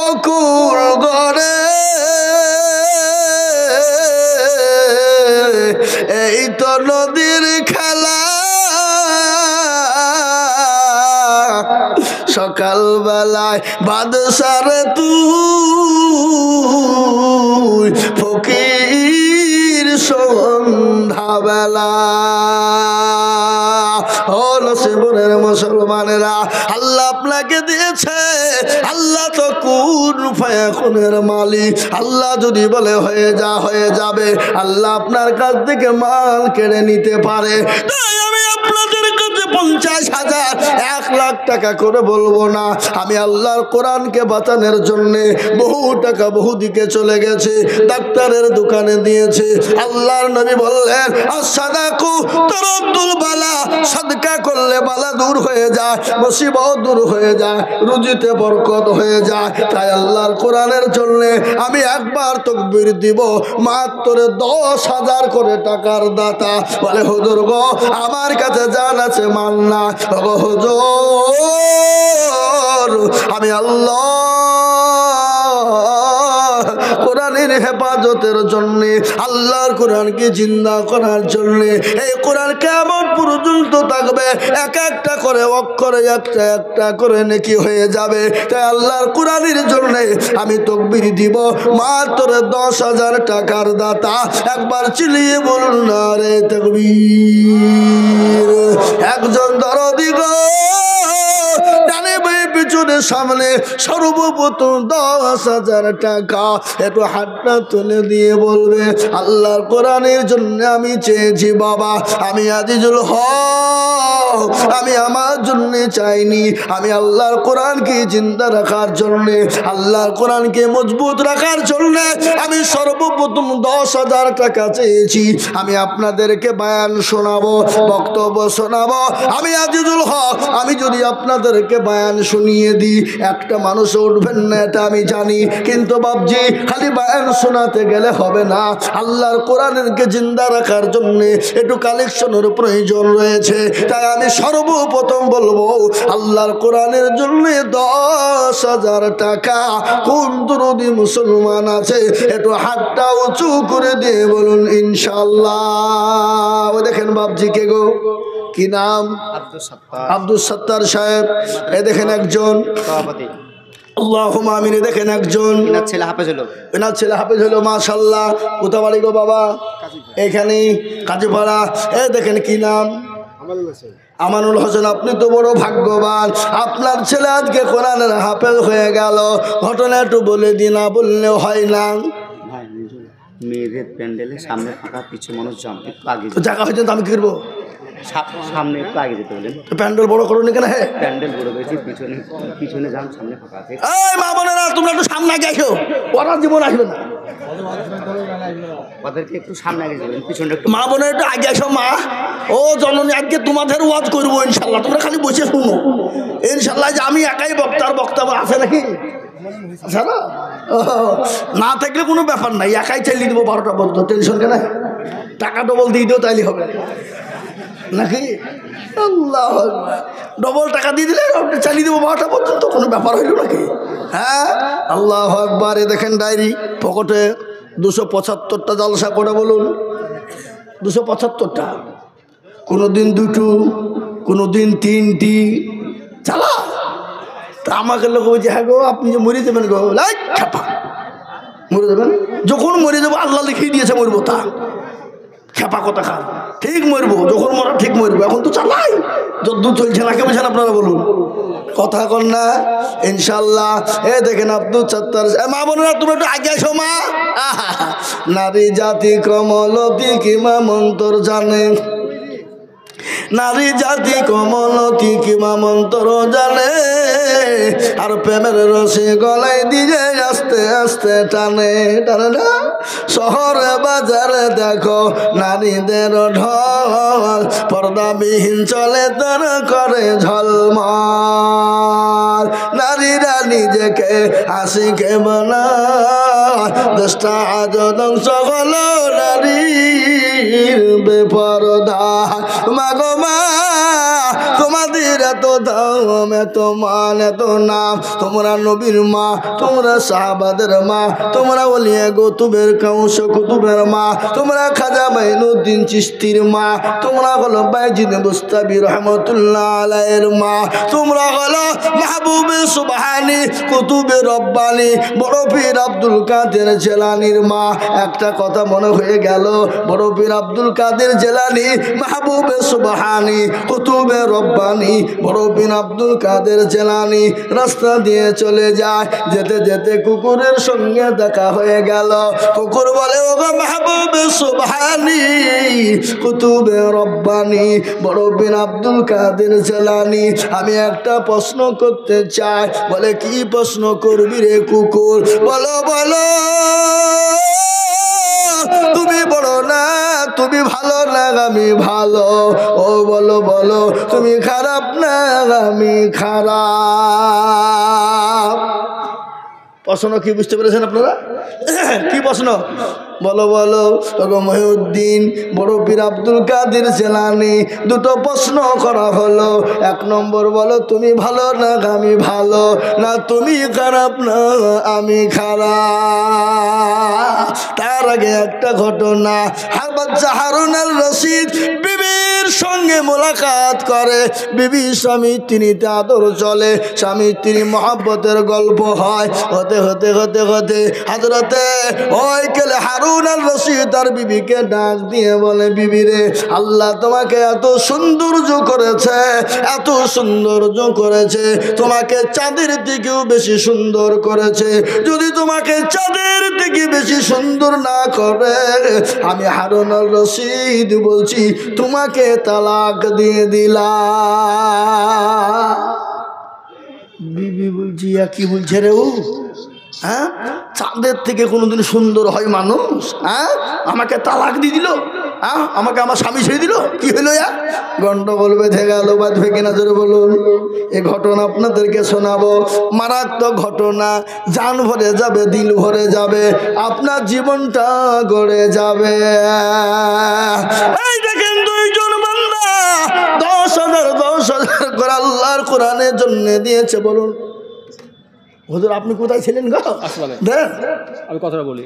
অকুল গড়ে, এই তো নদীর খেলা, সকাল বেলায় বাদশারে তুই ফকির সন্ধ্যা বেলা। ও নসিপুরের মুসলমানেরা, আল্লাহ আপনাকে দিয়েছে, আল্লাহ তো কুন ফায়াকুনের মালিক, আল্লাহ যদি বলে হয়ে যা হয়ে যাবে, আল্লাহ আপনার কাছ থেকে মাল কেড়ে নিতে পারে। তাই আমি আপনাদের কাছে 50,000 1 লাখ টাকা করে বলবো না, আমি আল্লাহর কোরআনকে বাঁচানোর জন্য বহু টাকা বহু দিকে চলে গেছে, ডাক্তারের দোকানে দিয়েছে। আল্লাহর নবী বললেন, আস-সাদাকু তারাদ্দুল বালা, সাদকা করলে বালা দূর হয়ে যায়, মুসিবত দূর হয়ে যায়, রুজিতে বরকত হয়ে যায়। তাই আল্লাহর কোরআনের জন্য আমি একবার তাকবীর দিব, মাত্র 10,000 করে টাকার দাতা বলে, হুজুর গো আমার কাছে জান আছে মান না, গো হুজুর আমি আল্লাহ কোরআনের হেফাজতের জন্য, আল্লাহর কোরআনকে জিন্দা করার জন্য, এই কোরআন কিয়ামত পর্যন্ত থাকবে, এক একটা করে অক্ষরে একটা একটা করে নেকি হয়ে যাবে। তাই আল্লাহর কোরআনের জন্য আমি তাকবীর দিব, মাত্র 10,000 টাকার দাতা। একবার চিল্লিয়ে বলুন না রে তাকবীর। একজন দরদি গো, ডানে বাঁয়ে পিছনে সামনে সর্বপ্রথম 10,000 টাকা একটু হাতটা তুলে দিয়ে বলবে, আল্লাহর কোরআনের জন্য আমি চেয়েছি বাবা, আমি আজিজুল হক আমি আমার জন্য চাইনি, আমি আল্লাহর কোরআনকে জিন্দা রাখার জন্য, আল্লাহর কোরআনকে মজবুত রাখার জন্য আমি সর্বপ্রথম 10,000 টাকা চেয়েছি। আমি আপনাদেরকে বয়ান শোনাবো, বক্তব্য শোনাবো। আমি আজিজুল হক, আমি যদি আপনাদেরকে বয়ান শুনিয়ে দিই একটা মানুষ উঠবেন না, এটা আমি জানি। কিন্তু বাবজি, খালি বয়ান শোনাতে গেলে হবে না, আল্লাহর কোরআনকে জিন্দা রাখার জন্য একটু কালেকশনের প্রয়োজন রয়েছে। তাই আমি সর্বপ্রথম বলবো, আল্লাহর কোরআনের জন্য 10,000 টাকা কোন দরদি মুসলমান আছে একটু হাতটা উঁচু করে দিয়ে বলুন ইনশাআল্লাহ। ওই দেখেন বাবজি কে গো, কি নাম? আব্দুল সত্তার সাহেব। এ দেখেন একজন, আল্লাহুম্মা আমিন। দেখেন একজন, এনার ছেলে হাফেজ হলো, মাশাআল্লাহ। কোথা বাড়ি গো বাবা? এখানেই, কাজীপাড়া। এ দেখেন কি নাম? আমানুল হোসেন। আপনি তো বড় ভাগ্যবান, আপনার ছেলে আজকে কোরআনের হাফেজ হয়ে গেল। ঘটনা একটু বলে দিন, না বললেও হয় না। মেয়েদের প্যান্ডেলের সামনে ফাঁকা, পিছু মানুষ জাম্প আগে জায়গা হয়েছে তো আমি কি করবো? সামনে একটু আগে যেতে বলেন। প্যান্ডেল বড় করুন কেন? হ্যাঁ, প্যান্ডেল বড় হয়েছে, পিছনে পিছনে যান, সামনে ফাঁকা আছে। এই মা বোনেরা, তোমরা একটু সামনে আগে আসো, ওরা জীবন আসবে না। ওদেরকে একটু সামনে আগে যাবেন, পিছনে একটু। মা বোনের একটু আগে আসো। মা ও জননী, আজকে তোমাদের ওয়াজ করবো ইনশাল্লাহ, তোমরা খালি বসে শুনো ইনশাল্লাহ। যে আমি একাই বক্তার বক্তব্য আছে নাকি? আচ্ছা না, না থাকলে কোনো ব্যাপার নাই, একাই চালিয়ে দেবো 12টা পর্যন্ত। টেনশন কেন? টাকা ডবল দিয়ে দিও, তাইলে হবে নাকি? আল্লাহ, ডবল টাকা দিয়ে দিলে চালিয়ে দেবো 12টা পর্যন্ত, কোনো ব্যাপার হইল নাকি? হ্যাঁ, আল্লাহ আকবার। এ দেখেন ডায়েরি পকেটে 275টা জালসা করে বলুন, 275টা। কোনো দিন 2টো, কোনো দিন 3টি চালা। তা আমাকে লোক বলছে, হ্যাঁ গো আপনি যে মরে যাবেন গো, মরে যাবেন। যখন মরে যাবো আল্লাহ লিখিয়ে দিয়েছে মরবো, তা খেপা কথা খান, ঠিক মরবো, যখন মরা ঠিক মরবো। এখন তো চালাই, যদ্দূর চলছে না, কেমন আপনারা বলুন, কথা কন না ইনশাল্লাহ। এ দেখেন আব্দুল সত্তার। মা বোনেরা তোমরা একটু আগে আসো। মা, নারী জাতি কমলতি কিমা মন্তর জানে, নারী জাতি কমলতি কিমা মন্তর জানে, আর প্রেমের রসে গলায় দিয়ে আস্তে আস্তে টানে টানে না। শহরে বাজারে দেখো নারীদের ঢল, পর্দাবিহীন চলে তার করে ঝলমল। নারীরা নিজেকে হাসিকে বানায়, দেশটা আজ ধ্বংস হলো নারীর বেপরদা। মাগো মা, তোমাদের এত দাম, এত মান, এত নাম, তোমরা নবীর মা, তোমরা সাহাবাদের মা, তোমরা ওলিয়া গৌতুবের কাউস কুতুবের মা, তোমরা খাজা মাইনুদ্দিন চিশতির মা, তোমরা হলো বাইজিদ বুস্তাবি রহমতুল্লাহ আলাইহির মা, তোমরা হলো মাহবুবে সুবহানি কুতুবে রব্বানি বড় পীর আব্দুল কাদের জেলানির মা। একটা কথা মনে হয়ে গেল, বড় পীর আব্দুল কাদের জেলানি, মাহবুবে সুবহানি কুতুবে রব্বানি, বড় পীর আব্দুল কাদের জেলানি রাস্তা দিয়ে চলে যায়, যেতে যেতে কুকুরের সঙ্গে দেখা হয়ে গেল। কুকুর বলে, ও গো মাহবুবে সুবহানি কুতুবে রব্বানি, বড় পীর আব্দুল কাদের জেলানি, আমি একটা প্রশ্ন করতে চাই। বলে, কি প্রশ্ন করবি রে কুকুর? বলো বলো, তুমি বড় না তুমি ভালো না আমি ভালো? ও বলো বলো, তুমি খারাপ না আমি খারাপ? প্রশ্ন কি বুঝতে পেরেছেন আপনারা? কি প্রশ্ন? বলো বলো। মহিউদ্দিন বড় পীর আব্দুল কাদের জেলানি দুটো প্রশ্ন করা হলো। 1 নম্বর, বলো তুমি ভালো না আমি ভালো? না তুমি খারাপ না আমি খারাপ? তার আগে একটা ঘটনা। বাচ্চা হারুন আল রশিদ বিবির সঙ্গে মোলাকাত করে। বিবি স্বামী তিনিতে আদর চলে, স্বামী তিনি মহব্বতের গল্প হয়। হতে হতে হতে হতে হযরতে ওই কেলে হারুন আল রশিদ তার বিবিকে ডাক দিয়ে বলে, বিবি রে, আল্লাহ তোমাকে এত সৌন্দর্য করেছে, এত সৌন্দর্য করেছে, তোমাকে চাঁদের থেকেও বেশি সুন্দর করেছে। যদি তোমাকে চাঁদের থেকে বেশি সুন্দর না করে, আমি হারুন আল রশিদ বলছি তোমাকে তালাক দিয়ে দিলা। বিবি বলছি কি বলছে রে ও? হ্যাঁ, চাঁদের থেকে কোনোদিন সুন্দর হয় মানুষ? হ্যাঁ, আমাকে তালাক দিয়ে দিল, হ্যাঁ, আমাকে আমার স্বামী ছেড়ে দিল, কি হলো? গন্ডগোল বেঁধে গেল, বাঁধবে কিনা জোরে বলুন। এ ঘটনা আপনাদেরকে শোনাবো, মারাত্মক ঘটনা। জান ভরে যাবে, দিল ভরে যাবে, আপনার জীবনটা গড়ে যাবে। এই দেখেন দুইজন বান্দা 10,000 করে আল্লাহর কোরআনের জন্য দিয়েছে। বলুন হুজুর আপনি কোথায় ছিলেন গো? দেন আমি কথাটা বলি।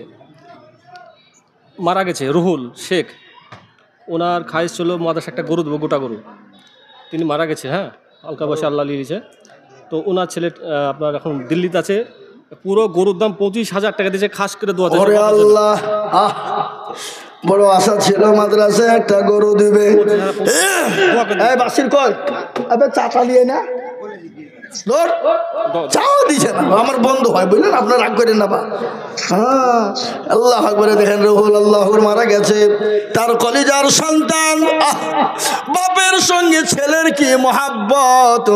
মারা গেছে রুহুল শেখ, ওনার খাইশ ছিল মাদাস একটা গরু দেবো, গোটা গরু। তিনি মারা গেছে, হ্যাঁ, হালকা বয়সে আল্লাহ লিয়েছে। তো ওনার ছেলে আপনার এখন দিল্লিতে আছে, পুরো গরুর দাম 25,000 টাকা দিয়েছে, খাস করে 2,000। ওরে আল্লাহ, বড় আশা ছিল মাদ্রাসায় একটা গরু দিবে। এই বাসির কর, আবে চাটা নিয়ে না, চাও দিছে না, আমার বন্ধ হয় বুঝলেন, আপনার রাগ করেন না বা। হ্যাঁ, আল্লাহ আকবরে দেখেন রহুল আল্লাহর মারা গেছে, তার কলিজার সন্তান। বাপের সঙ্গে ছেলের কি মহাব্বত,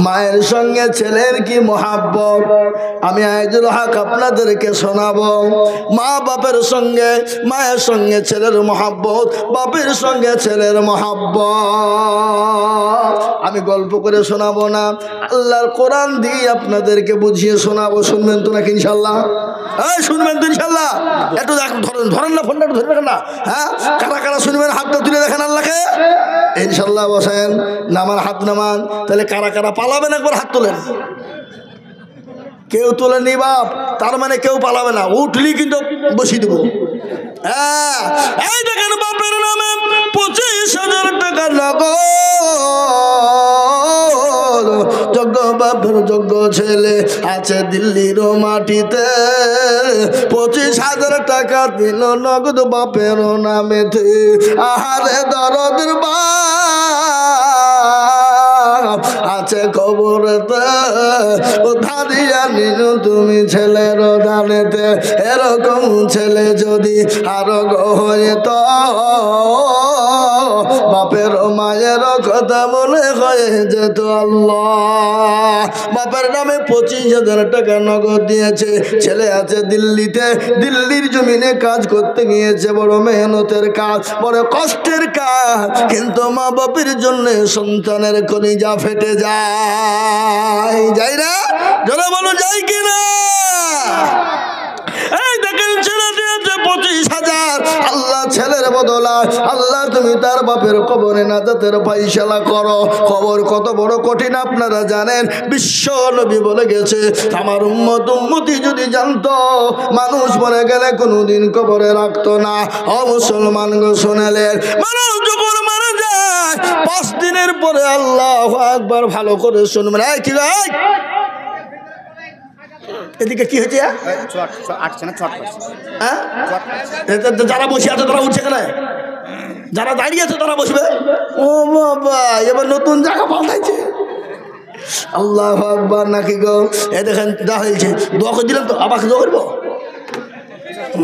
মায়ের সঙ্গে ছেলের কি মহাব্বত। আমি আইজুল হক আপনাদেরকে শোনাবো। মা বাপের সঙ্গে, মায়ের সঙ্গে ছেলের মহাব্বত, বাপের সঙ্গে ছেলের মহাব্বত আমি গল্প করে শোনাবো না, আল্লাহর কোরআন দিয়ে আপনাদেরকে বুঝিয়ে শোনাবো। শুনবেন তো নাকি ইনশাল্লাহ? হ্যাঁ শুনবেন তো ইনশাল্লাহ? একটু ধরেন না, ফোনটা একটু ধরে রাখেন না। হ্যাঁ, কারা কারা শুনবেন হাতটা তুলে দেখেন আল্লাহকে। ইনশাল্লাহ বসেন, নামান হাত নামান। তাহলে কারা কারা পালাবেন একবার হাত তোলেন। কেউ তোলেনি বাপ, তার মানে কেউ পালাবে না, উঠলি কিন্তু বসিয়ে দেবো। হ্যাঁ, এই দেখেন বাপের নামে 25,000 টাকা নগদ, যোগ্য বাপের যোগ্য ছেলে আছে দিল্লির মাটিতে। 25,000 টাকা দিল নগদ বাপের নামেতে। আহারে দরদের বাপ আছে খবরেতে, ধারিয়া নিল তুমি ছেলের দানেতে। এরকম ছেলে যদি আরো হইত, বাপের মায়ের কথা মনে হয়ে যেত। আল্লাহ বাপের নামে 25,000 টাকা নগদ দিয়েছে। ছেলে আছে দিল্লিতে, দিল্লির জমিনে কাজ করতে গিয়েছে, বড় মেহনতের কাজ, বড় কষ্টের কাজ, কিন্তু মা বাপের জন্য সন্তানের কলিজা ফেটে যায়, যাই না? যারা বলো যাই কিনা? এই দেখেন ছেলে দিয়েছে 25,000, আল্লাহ ছেলের বদলা, আল্লাহ তুমি তার বাপের কবরে নাজাতের ফাইসালা করো। খবর কত বড় কঠিন আপনারা জানেন। বিশ্ব নবী বলে গেছে, আমার উম্মতি যদি জানতো মানুষ মরে গেলে কোনোদিন কবরে রাখতো না। ও মুসলমান গো শুনেলেন, মানুষ যখন মারা যায় 5 দিনের পরে আল্লাহু আকবার, ভালো করে শুনবেন। এই কি ভাই এদিকে কি হয়েছে? যারা বসে আছে তারা উঠছে কেন? যারা দাঁড়িয়ে আছে তারা বসবে। ও বাবা, এবার নতুন জায়গা পাল্টাইছে। আল্লাহু আকবার নাকি গো? এ দেখেন যা হয়েছে, দোয়া করে দিলাম তো, আবার দোয়া করবো,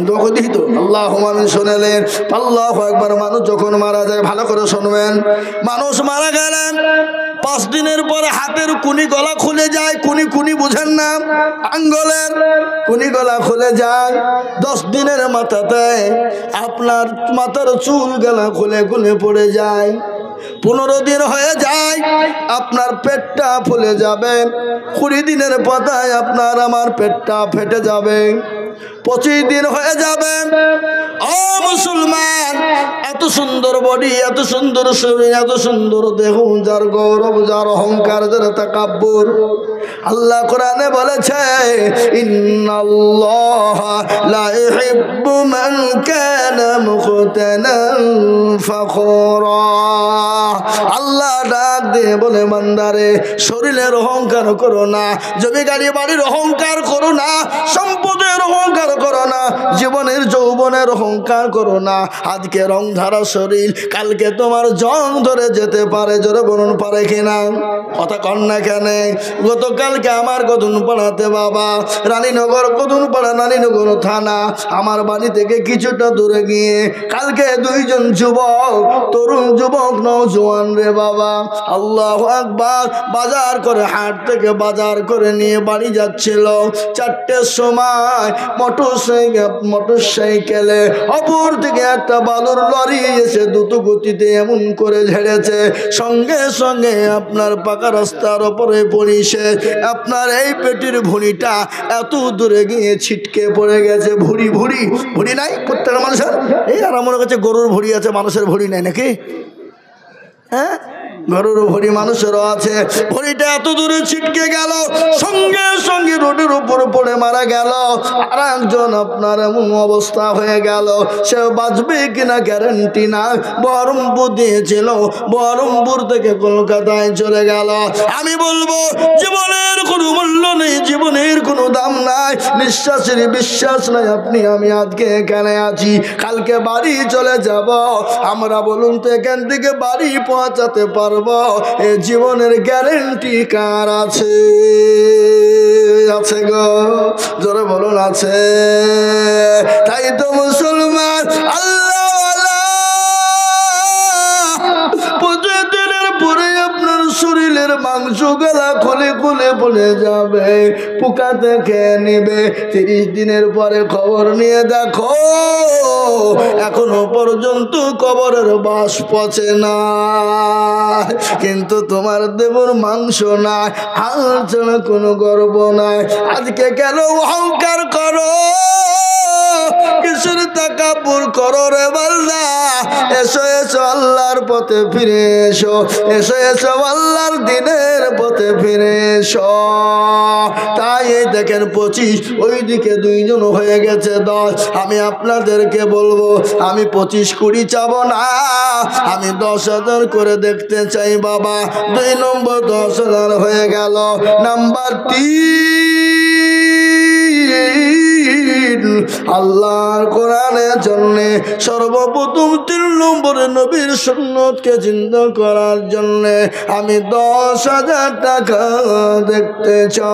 দোয়া করে দিই তো। আল্লাহু আমিন শুনেলেন। আল্লাহু আকবার। মানুষ যখন মারা যায়, ভালো করে শুনবেন, মানুষ মারা গেলেন 5 দিনের পরে হাতের কুনি গলা খুলে যায়। কুনি বুঝেন না? আঙ্গুলের কুনি গলা খুলে যায়। 10 দিনের মাথাতে আপনার মাথার চুল গলা খুলে খুলে পড়ে যায়। 15 দিন হয়ে যায়, আপনার পেটটা ফুলে যাবে। 20 দিনের পাতায় আপনার আমার পেটটা ফেটে যাবে। 25 দিন হয়ে যাবে। ও মুসলমান, এত সুন্দর বডি, এত সুন্দর শরীর, এত সুন্দর দেহ, যার গৌরব, যার অহংকার, যার তাকাব্বুর, আল্লাহ কোরআনে বলেছে, ইন্নাল্লাহা লা ইহিব্বু মান কানা মুখতানান ফাখুরা। আল্লাহ আল্লাহ ডাক দিয়ে বলে বান্দারে শরীরের অহংকার করো না, জমি গাড়ি বাড়ির অহংকার করো না, সম্পদের অহংকার করো না, জীবনের যৌবনের অহংকার করো না। আজকে রং ধারা শরীর, কালকে তোমার জং ধরে যেতে পারে। জোরে বলুন পারে কিনা? কথা কন না কেন? গতকালকে আমার কদমপাড়াতে বাবা, রানীনগর কদমপাড়া রানীনগর থানা, আমার বাড়ি থেকে কিছুটা দূরে গিয়ে কালকে দুইজন যুবক, তরুণ যুবক নওজোয়ান রে বাবা, আল্লাহু আকবার, বাজার করে হাট থেকে বাজার করে নিয়ে বাড়ি যাচ্ছিল। 4টের সময় মোটরসাইকেলে অপর থেকে একটা বালুর লরি এসে দ্রুত গতিতে এমন করে ঝেড়েছে, সঙ্গে সঙ্গে আপনার পাকা রাস্তার ওপরে পড়িছে। আপনার এই পেটির ভুঁড়িটা এত দূরে গিয়ে ছিটকে পড়ে গেছে। ভুঁড়ি ভুঁড়ি ভুঁড়ি নাই প্রত্যেকটা মানুষের? এই আর মনে করছে গরুর ভুঁড়ি আছে, মানুষের ভুঁড়ি নাই নাকি? হ্যাঁ, গরুর ভুঁড়ি মানুষেরও আছে। ভুঁড়িটা এত দূরে ছিটকে গেল, সঙ্গে সঙ্গে রোডের উপর পড়ে মারা গেল। আর একজন আপনার এমন অবস্থা হয়ে গেল, সে বাঁচবে কিনা গ্যারান্টি না। বহরমপুর দিয়েছিল, বহরমপুর থেকে কলকাতায় চলে গেল। আমি বলবো জীবনের কোনো মূল্য নেই, জীবনের কোনো দাম নাই, নিঃশ্বাসের বিশ্বাস নাই। আপনি আমি আজকে এখানে আছি, কালকে বাড়ি চলে যাব। আমরা বলুন তো এখান থেকে বাড়ি পৌঁছাতে পারবো? এ জীবনের গ্যারেন্টি কার আছে? আছে গো, জোরে বলুন আছে। তাই তো মুসলমান আল্লাহ প্রতিদিনের পরে আপনার শরীরের মাংস গলা খুলে খুলে বলে যাবে, পোকাতে খেয়ে নেবে। 30 দিনের পরে খবর নিয়ে দেখো এখনো পর্যন্ত কবরের বাস পচে না, কিন্তু তোমার দেবর মাংস নাই, হাল ছাড়া কোনো গর্ব নাই। আজকে কেন অহংকার করো, কিসের তাকাব্বুর করো রে বান্দা? এসো এসো আল্লাহর পথে ফিরে এসো, এসো এসো আল্লাহর দিনের পথে ফিরে এসো। তাই এই দেখেন 25, ওইদিকে 2 জন হয়ে গেছে 10। আমি আপনাদেরকে বলবো, আমি 25-20 চাবো না, আমি 10,000 করে দেখতে চাই বাবা। 2 নম্বর 10,000 হয়ে গেল। নাম্বার 3, আল্লাহর কোরআনের জন্য সর্বপ্রথম 3 নম্বরে নবীর সুন্নতকে জিন্দা করার জন্য আমি 10,000 টাকা দেখতে চাই।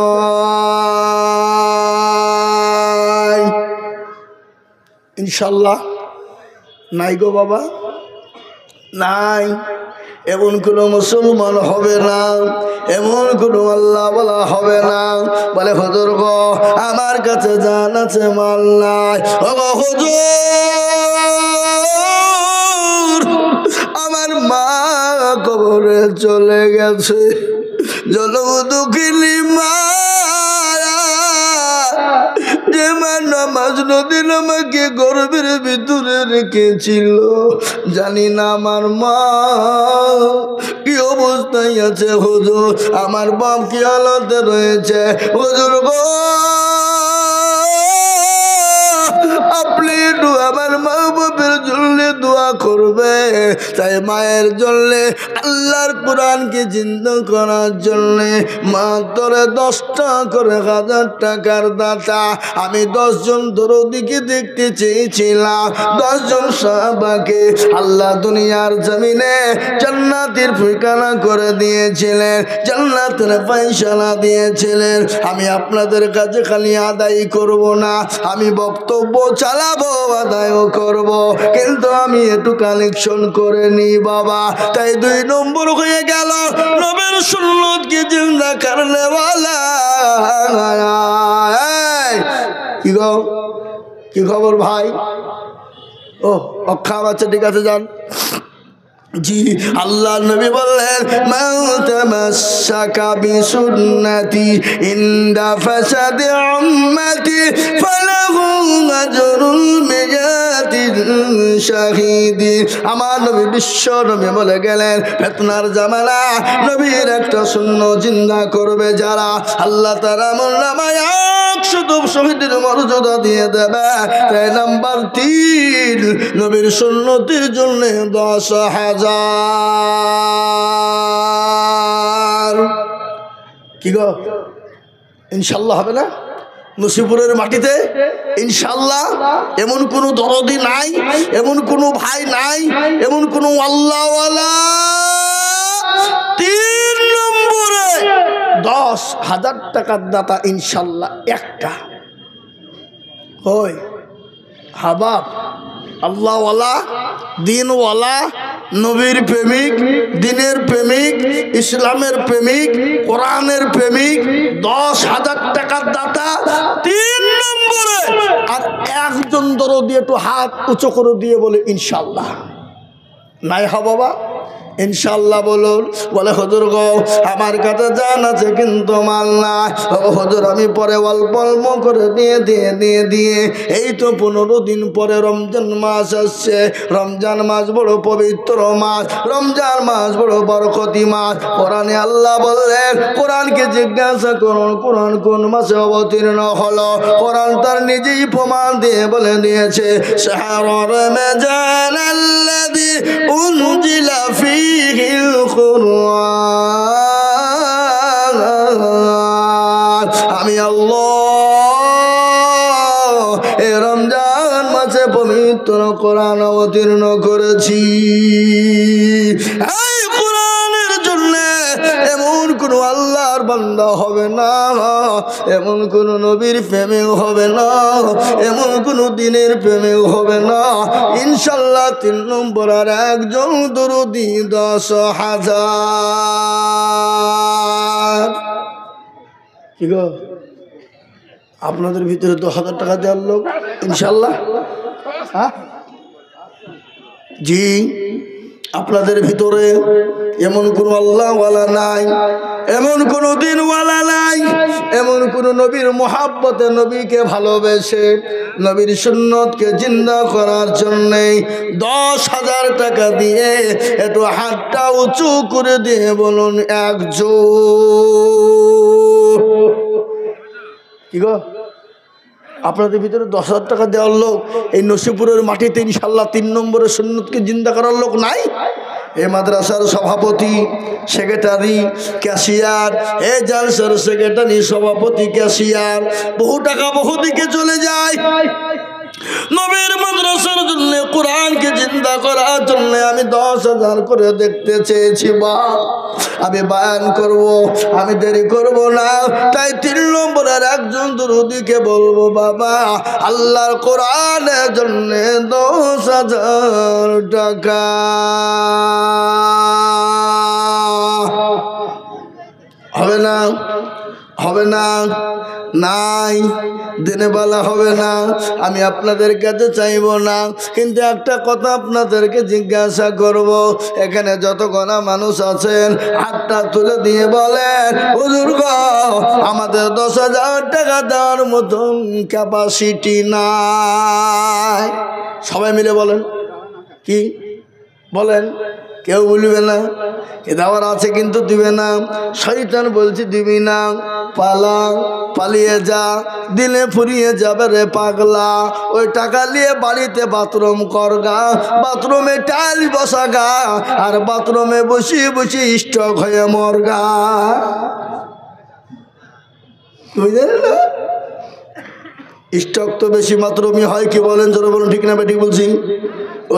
ইনশাল্লাহ নাই গো বাবা, নাই। এমন কোনো মুসলমান হবে না, এমন কোনো আল্লাহ বলা হবে না বলে হুজুর গো আমার কাছে জান আছে মাল নাই। ও গো হুজুর আমার মা কবরে চলে গেছে, জনম দুঃখিনী মা, যে মা নামাজ নদীন আমাকে গর্বের ভিতরে রেখেছিল, জানি না আমার মা কি অবস্থায় আছে। হুজুর আমার বাপ কি হালতে রয়েছে। হুজুর গো আপনি একটু আমার মা বাপের জন্য দোয়া করবে। তাই মায়ের জন্য আল্লাহর কোরআনকে জিন্দা করার জন্য মা তোরে 10টা করে 1000 টাকার দাতা। আমি 10 জন দরদিকে দেখতে চেয়েছিলাম, 10 জন সাহাবাকে আল্লাহ দুনিয়ার জমিনে জান্নাতের ঠিকানা করে দিয়েছিলেন, জান্নাতের ফয়সালা দিয়েছিলেন। আমি আপনাদের কাছে খালি আদায় করব না, আমি বক্তব্য চালাবো, আদায়ও করব, কিন্তু আমি একটু কালেকশন করে নি বাবা। তাই 2 নম্বর হয়ে গেল নবীর সুন্নতকে জিন্দা করনে ওয়ালা। কি গো, কি খবর ভাই? ও অক্ষা বাচ্চা, ঠিক আছে যান। জি আল্লাহ নবী বললেন মান তামাসসাকা বিসুন্নতি ইনদা ফাসাদি উম্মতি ফালাহু আজরুল মিয়াতিন শাহীদি। আমার নবী বিশ্ব নবী বলে গেলেন ফিতনার জামানা নবীর একটা সুন্নাত জিন্দা করবে যারা, আল্লাহ তাআলা আমলনামায় 100 শহীদের মর্যাদা দিয়ে দেবে। তাই নাম্বার 3 নবীর সুন্নতির জন্য 10,000। কি গো ইনশাল্লাহ হবে না? নসিপুরের মাটিতে ইনশাল্লাহ এমন কোনো দরদি নাই, এমন কোনো ভাই নাই, এমন কোনো আল্লাহওয়ালা। 3 নম্বরে 10,000 টাকার দাতা ইনশাল্লাহ একটা হয় হাবাব, আল্লাহওয়ালা, দিনওয়ালা, নবীর প্রেমিক, দিনের প্রেমিক, ইসলামের প্রেমিক, কোরআনের প্রেমিক, 10,000 টাকার দাতা 3 নম্বরে। আর একজন দরদি একটু হাত উঁচু করে দিয়ে বলে ইনশাল্লাহ। নাই হা বাবা ইনশাল্লাহ বলুন। বলে হুজুর গো আমার কাছে জান আছে কিন্তু মাল নাই। হুজুর আমি পরে অল্প অল্প করে দিয়ে এই তো 15 দিন পরে রমজান মাস আসছে। রমজান মাস বড় পবিত্র মাস, রমজান মাস বড় বরকতি মাস। কোরআনে আল্লাহ বললেন, কোরআনকে জিজ্ঞাসা করুন কোরআন কোন মাসে অবতীর্ণ হলো। কোরআন তার নিজেই প্রমাণ দিয়ে বলে দিয়েছে, শাহরুর রমজান আল্লাযী উনজিলা ফীহিল কুরআন। আমি আল্লাহ এই রমজান মাসে পবিত্র কোরআন অবতীর্ণ করেছি। এই কোরআনের জন্য এমন কোন আল্লাহর বান্দা হবে না, এমন কোন নবীর প্রেমেও হবে না, এমন কোন দিনের প্রেমেও হবে না ইনশাল্লাহ। 3 নম্বর আর একজন দরুদি 10,000। কি গো আপনাদের ভিতরে 10,000 টাকা দেওয়ার লোক ইনশাল্লাহ? হ্যাঁ জি, আপনাদের ভিতরে এমন কোন আল্লাহওয়ালা নাই, এমন কোন দিনওয়ালা নাই, এমন কোন নবীর মোহাব্বতে নবীকে ভালোবেসে নবীর সুন্নতকে জিন্দা করার জন্য 10,000 টাকা দিয়ে একটু হাতটা উঁচু করে দিয়ে বলুন একজন। কি গো আপনাদের ভিতরে 10,000 টাকা দেওয়ার লোক এই নসিপুরের মাটিতে ইনশাল্লাহ 3 নম্বরে সুন্নতকে জিন্দা করার লোক নাই? এই মাদ্রাসার সভাপতি, সেক্রেটারি, ক্যাশিয়ার, এই জালসার সেক্রেটারি, সভাপতি, ক্যাশিয়ার, বহু টাকা বহু দিকে চলে যায়। নবীর মাদ্রাসার জন্য, কোরআনকে জিন্দা করার জন্য আমি 10,000 করে দেখতে চেয়েছি। বা আমি বায়ান করব, আমি দেরি করব না। তাই 3 নম্বরের একজন দরুদিকে বলবো, বাবা আল্লাহর কোরআনের জন্য 10,000 টাকা। হবে না? হবে না? নাই, দিনে বেলা হবে না। আমি আপনাদের কাছে চাইব না, কিন্তু একটা কথা আপনাদেরকে জিজ্ঞাসা করব। এখানে যত গণা মানুষ আছেন হাতটা তুলে দিয়ে বলেন, হুজুর গো আমাদের 10,000 টাকা দেওয়ার মতন ক্যাপাসিটি নাই। সবাই মিলে বলেন, কি বলেন? কেউ বলবে না এ দেওয়ার আছে কিন্তু দিবে না। শয়তান বলছে দিবি না, পালা, পালিয়ে যা, দিলে ফুরিয়ে যাবে রে পাগলা। ওই টাকা নিয়ে বাড়িতে বাথরুম করগা, বাথরুমে টাইল বসাগা, আর বাথরুমে বসিয়ে বসিয়ে স্টক হয়ে মরগা। বুঝলেন না? স্টক তো বেশি বাথরুমে হয়, কি বলেন? জোরে বলুন, ঠিক না বেঠিক বলছি?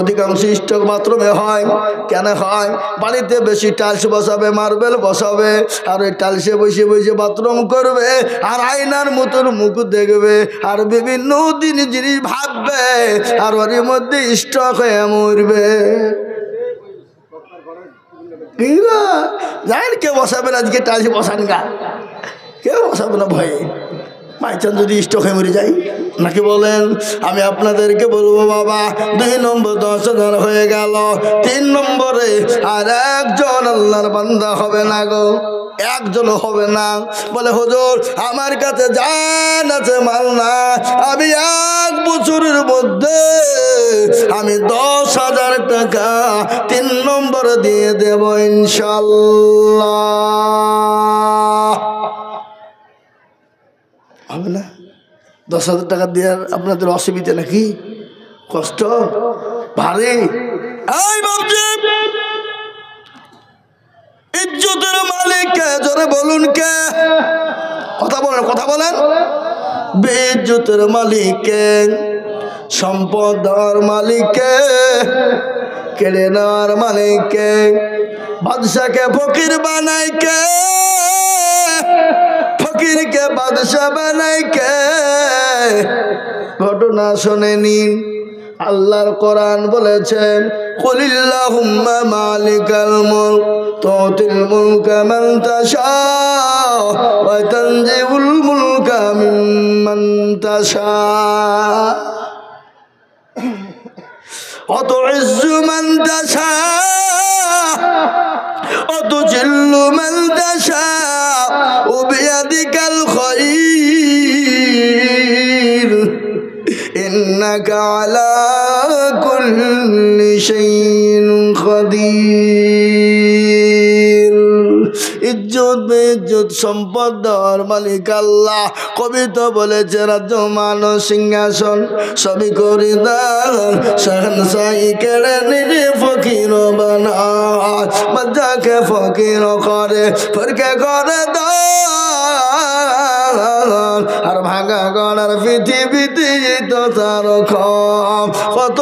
অধিকাংশ স্টক বাথরুমে হয়। কেন হয়? বাড়িতে বেশি টাইলস বসাবে, মার্বেল বসাবে, আর ওই টাইলসে বসে বসে বাথরুম করবে, আর আয়নার মতন মুখ দেখবে, আর বিভিন্ন জিনিস ভাববে, আর ওর মধ্যে স্টক হয়ে মরবে। জানেন কে বসাবেন আজকে টাইলস? বসান গা, কেউ বসাবে না ভয়ে। বাইচান যদি স্টক হয়ে মরে যাই, নাকি বলেন? আমি আপনাদেরকে বলবো, বাবা 2 নম্বর 10,000 হয়ে গেল। 3 নম্বরে আর একজন আল্লাহর বান্দা হবে না গো, একজন হবে না। বলে হুজুর আমার কাছে জান আছে মাল না, আমি 1 বছরের মধ্যে আমি 10,000 টাকা 3 নম্বরে দিয়ে দেব ইনশাল্লাহ। হবে না? 10,000 টাকা দেওয়ার আপনাদের অসুবিধা নাকি? কষ্ট ভারী? এই বাবজি, ইজ্জতের মালিক কে? জোরে বলুন কে? কথা বলেন, কথা বলেন। বেইজ্জতের মালিক কে? সম্পদ দেওয়ার মালিক কে? কেড়ে নেওয়ার মালিক কে? বাদশাকে ফকির বানাই কে? ফকিরকে বাদশা বানাই কে? ঘটনা শুনে নিন। আল্লাহর কোরআন বলেছেন, কুলিল্লাহুম্মা মালিকাল মুলক তুতিল মুলকা মান তাশা ওয়া তানজিউল মুলকা মিম্মান তাশা ওয়া তুইজ্জু মান তাশা ওয়া তুজিল্লু মান তাশা ওয়া বিয়াদিকাল খায়র ইন্নাকা আলা কুল্লি শাইইন কাদির। ইজ্জত বেইজ্জত সম্পদ দেওয়ার মালিক আল্লাহ। কবি তো বলেছে, রাজ্য মান সিংহাসন সবই করে দান, শাহনশাহী কেড়ে নিয়ে ফকির বানায়। বাচ্চাকে ফকির করে, ফরকে করে দান, আর ভাঙা গড়ার পৃথিবীতে তো তার খম। কত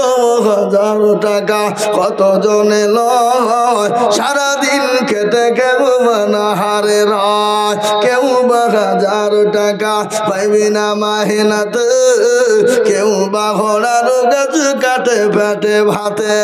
হাজার টাকা কত জনে লয়, সারাদিন খেতে কেউ বানা হারে রয়। কেউ বা 1000 টাকা পাইবি না মাহিনাত, কেউ বা ঘোড়ার গাছ কাটে পেটে ভাতে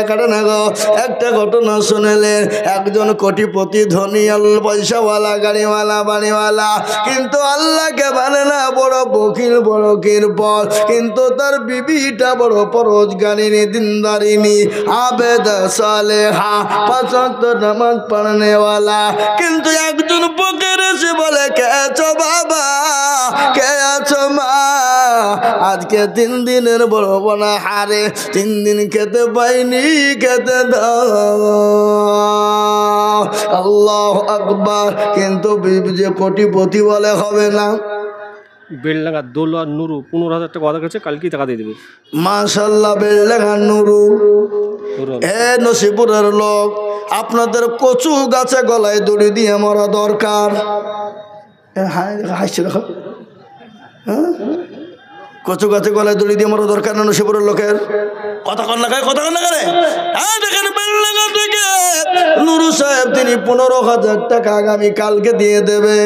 কাটে না গো। একটা ঘটনা শুনলেন, একজন কোটিপতি ধনী পয়সাওয়ালা গাড়িওয়ালা বাড়িওয়ালা, কিন্তু আল্লাহকে মানে না, বড় বকিল বড় কিরপল। কিন্তু তার বিবিটা বড় পরোজগারিনী দিনদারিনী আবেদা সালেহা 5 ওয়াক্ত নামাজ পড়নেওয়ালা। কিন্তু একজন ফকির এসে বলে, কে আছো বাবা, কে আছো মা? আজকে 3 দিনের বড় বোনা হারে, 3 দিন খেতে পাইনি, খেতে দাও। আল্লাহু আকবার। কিন্তু যে কোটিপতি বলে হবে না। বেলডাঙ্গা দোলা নুরু 15,000 টাকা অর্ডার করেছে, কালকেই টাকা দিয়ে দেবে। মাশাআল্লাহ। বেলডাঙ্গা নুরু এ নসিপুরের লোক। আপনাদের কচু গাছে গলায় দড়ি দিয়ে মরা দরকার। হাসছে দেখো, কচু গাছে গলায় দড়ি দিয়ে মরা দরকার না নসিপুরের লোকের? কথা কন না, কথা কন না করে। দেখেন বেলডাঙ্গা থেকে নুরু সাহেব, তিনি 15,000 টাকা আগামী কালকে দিয়ে দেবে।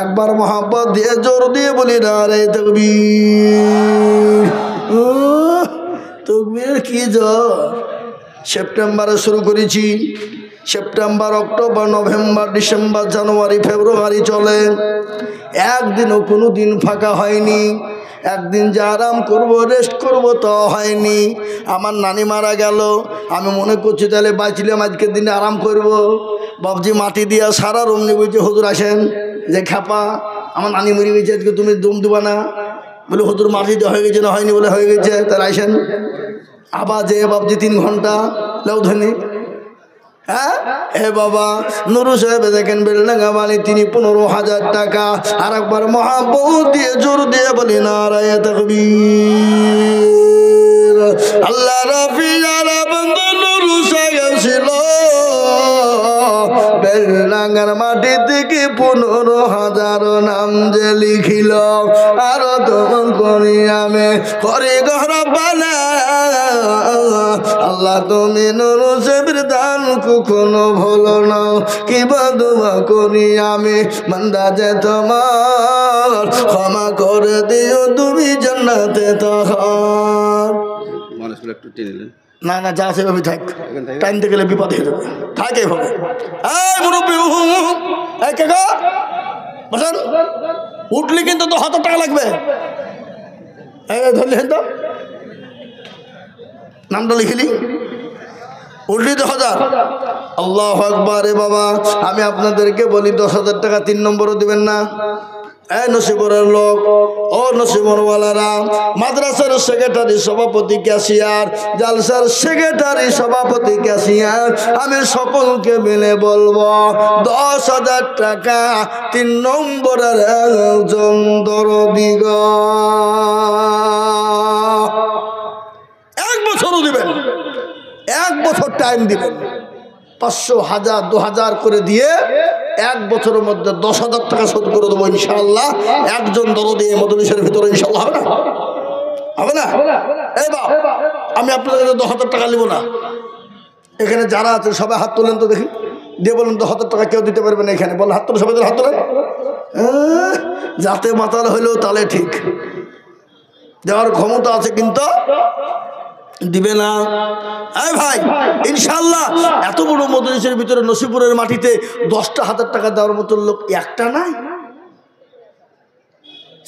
একবার মোহাম্মত দিয়ে জোর দিয়ে বলি না রে তাকবীর। তাকবীর কি জোর! সেপ্টেম্বরে শুরু করেছি, September October November December January February চলে, একদিনও কোনো দিন ফাঁকা হয়নি। একদিন যে আরাম করব, রেস্ট করব, তো হয়নি। আমার নানি মারা গেল, আমি মনে করছি তাহলে বাঁচলাম, আজকের দিনে আরাম করব। বাবজি মাটি দিয়া সারা রুম নিয়ে বলছে, হুজুর আসেন। যে খ্যাপা, আমার নানি মরি গেছে, আজকে তুমি দম দিবা না? বলে হুজুর মাটি দেওয়া হয়ে গেছে না? হয়নি। বলে হয়ে গেছে। তাহলে আসেন। আবার যে বাবজি 3 ঘন্টা লেও ধনি। হ্যাঁ এ বাবা, নুরু সাহেব দেখেন বেলডাঙ্গা বাড়ি, তিনি 15,000 টাকা। আর একবার মহাব্বত দিয়ে জোর দিয়ে বলি নারায়ে তাকবীর। আল্লাহ রাফি যারা বন্ধু নুরু সাহেব ছিল, বেলডাঙ্গার মাটি থেকে 15,000 নাম যে লিখিল। আর তোমার করি আমি করি ঘর বানা। আল্লাহ তুমি নুরু সাহেবের দান কখনো ভুলো না। কি বাদুয়া করি আমি বান্দা যে তোমার, ক্ষমা করে দিও তুমি জান্নাতে তখন। একটু টেনে নেন। না না, যা সেভাবে থাক, টাইমতে গেলে বিপদ হয়ে যাবে। থাকে ভাবে। এই মুরব্বী, এই কে গো? বসেন। উঠলে কিন্তু তো 1,000 টাকা লাগবে। এই ধরলি তো নামটা লিখিলি, উঠলি 10,000। আল্লাহু আকবার। বাবা, আমি আপনাদেরকে বলি 10,000 টাকা 3 নম্বরও দিবেন না। এই নসিবরের লোক, ও নসিবরওয়ালারা, মাদ্রাসার সেক্রেটারি সভাপতি ক্যাশিয়ার, জালসার সেক্রেটারি সভাপতি ক্যাশিয়ার, আমি সকলকে মিলে বলবো 10,000 টাকা 3 নম্বরের একজন দরদিগ। 1 বছরও দিবেন, 1 বছর টাইম দিবেন, 500, 1000, 2000 করে দিয়ে 1 বছরের মধ্যে 10,000 টাকা শোধ করে দেবো ইনশাআল্লাহ। একজন দরদি এই মজলিসের ভিতরে ইনশাআল্লাহ হবে না? হবে না? এই বাপ, আমি আপনাদের কাছে 10,000 টাকা নিব না। এখানে যারা আছেন সবাই হাত তোলেন তো দেখি, দিয়ে বলুন 10,000 টাকা কেউ দিতে পারবে না এখানে, বলেন হাত তোলেন, সবাই হাত তোলেন। যাতে মাতাল হইলেও তাহলে ঠিক, দেওয়ার ক্ষমতা আছে কিন্তু দিবে না। এই ভাই, ইনশাআল্লাহ এত বড় মজলিসের ভিতরে নসিপুরের মাটিতে 10,000 টাকা দেওয়ার মতো লোক একটা নাই।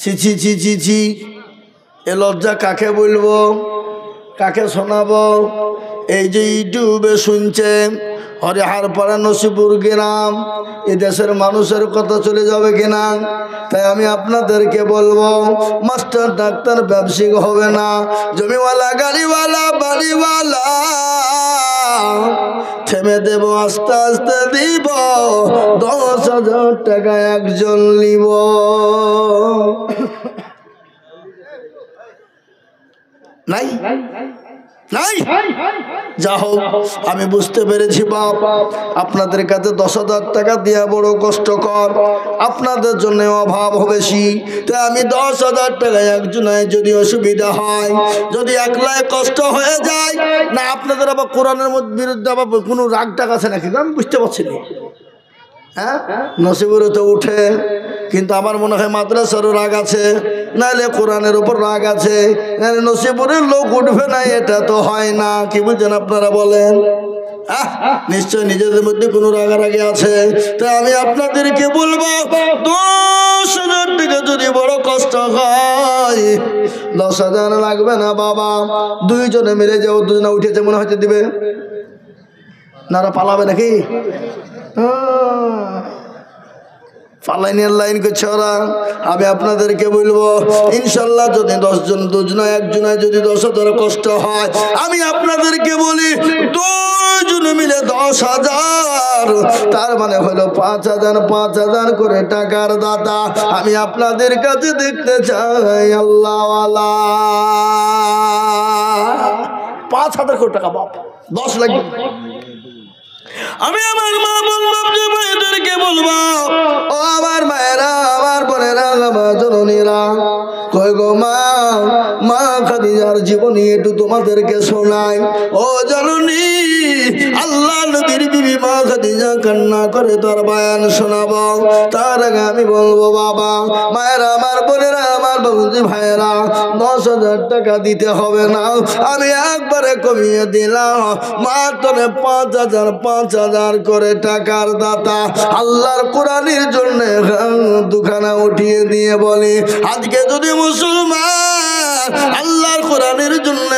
ছি ছি ছি ছি ছি, এ লজ্জা কাকে বলবো, কাকে শোনাবো? এই যে ইউটিউবে শুনছে হরিহারপাড়া নসিপুর গ্রাম, এ দেশের মানুষের কথা চলে যাবে কিনা? তাই আমি আপনাদেরকে বলবো, মাস্টার ডাক্তার ব্যবসায়িক হবে না, জমিওয়ালা গাড়িওয়ালা বাড়িওয়ালা থেমে দেব, আস্তে আস্তে দিব, 10,000 টাকা একজন নিব। নাই নাই, যা হোক আমি বুঝতে পেরেছি বাপ, আপনাদের কাছে 10,000 টাকা দেওয়া বড় কষ্টকর, আপনাদের জন্য অভাব বেশি। তাই আমি 10,000 টাকা একজনের যদি অসুবিধা হয়, যদি একলাই কষ্ট হয়ে যায় না, আপনাদের আবার কোরআনের বিরুদ্ধে আবার কোনো রাগ টাগ আছে নাকি আমি বুঝতে পারছি না। হ্যাঁ, নসিবুরে তো উঠে, কিন্তু আমার মনে হয় মাদ্রাসারও রাগ আছে, নাহলে কোরআনের উপর রাগ আছে, নাহলে নসিবুরের লোক উঠবে না, এটা তো হয় না। কি বুঝছেন আপনারা বলেন? নিশ্চয় নিজেদের মধ্যে কোনো রাগারাগি আছে। তাই আমি আপনাদেরকে বলবো, 10,000 টাকা যদি বড় কষ্ট হয়, 10,000 লাগবে না বাবা, 2 জনে মিলে যাও, 2 জনে উঠেছে মনে হয়তো দিবে না, পালাবে নাকি? ফালাইনের লাইন করছে ওরা। আমি আপনাদেরকে বলবো, ইনশাল্লাহ যদি 10 জন, 2 জন, 1 জনের যদি 10,000 কষ্ট হয়, আমি আপনাদেরকে বলি 2 জন মিলে 10,000, তার মানে হলো 5,000, 5,000 করে টাকার দাতা। আমি আপনাদের কাছে দেখতে চাই আল্লাহওয়ালা। 5,000 করে টাকা বাপ, 10 লাগবে। আমি আমার মা বলবাকে বলবো, ও আমার মায়েরা, আমার বোনেরা, আমার জননীরা, কই গো মা, মা খাদিজার জীবনী একটু তোমাদেরকে শোনাই। ও জননী, আল্লাহ নবীর বিবি মা খাদিজা কান্না করে তার বয়ান শোনাবো। তার আগে আমি বলবো বাবা, মায়েরা, আমার বোনেরা, আমার বন্ধু ভাইয়েরা, 10,000 টাকা দিতে হবে না, আমি একবারে কমিয়ে দিলাম, মাত্র 5,000, 5,000 করে টাকার দাতা। আল্লাহর কোরআনের জন্য দুখানা উঠিয়ে দিয়ে বলি, আজকে যদি মুসলমান আল্লাহর কোরআনের জন্য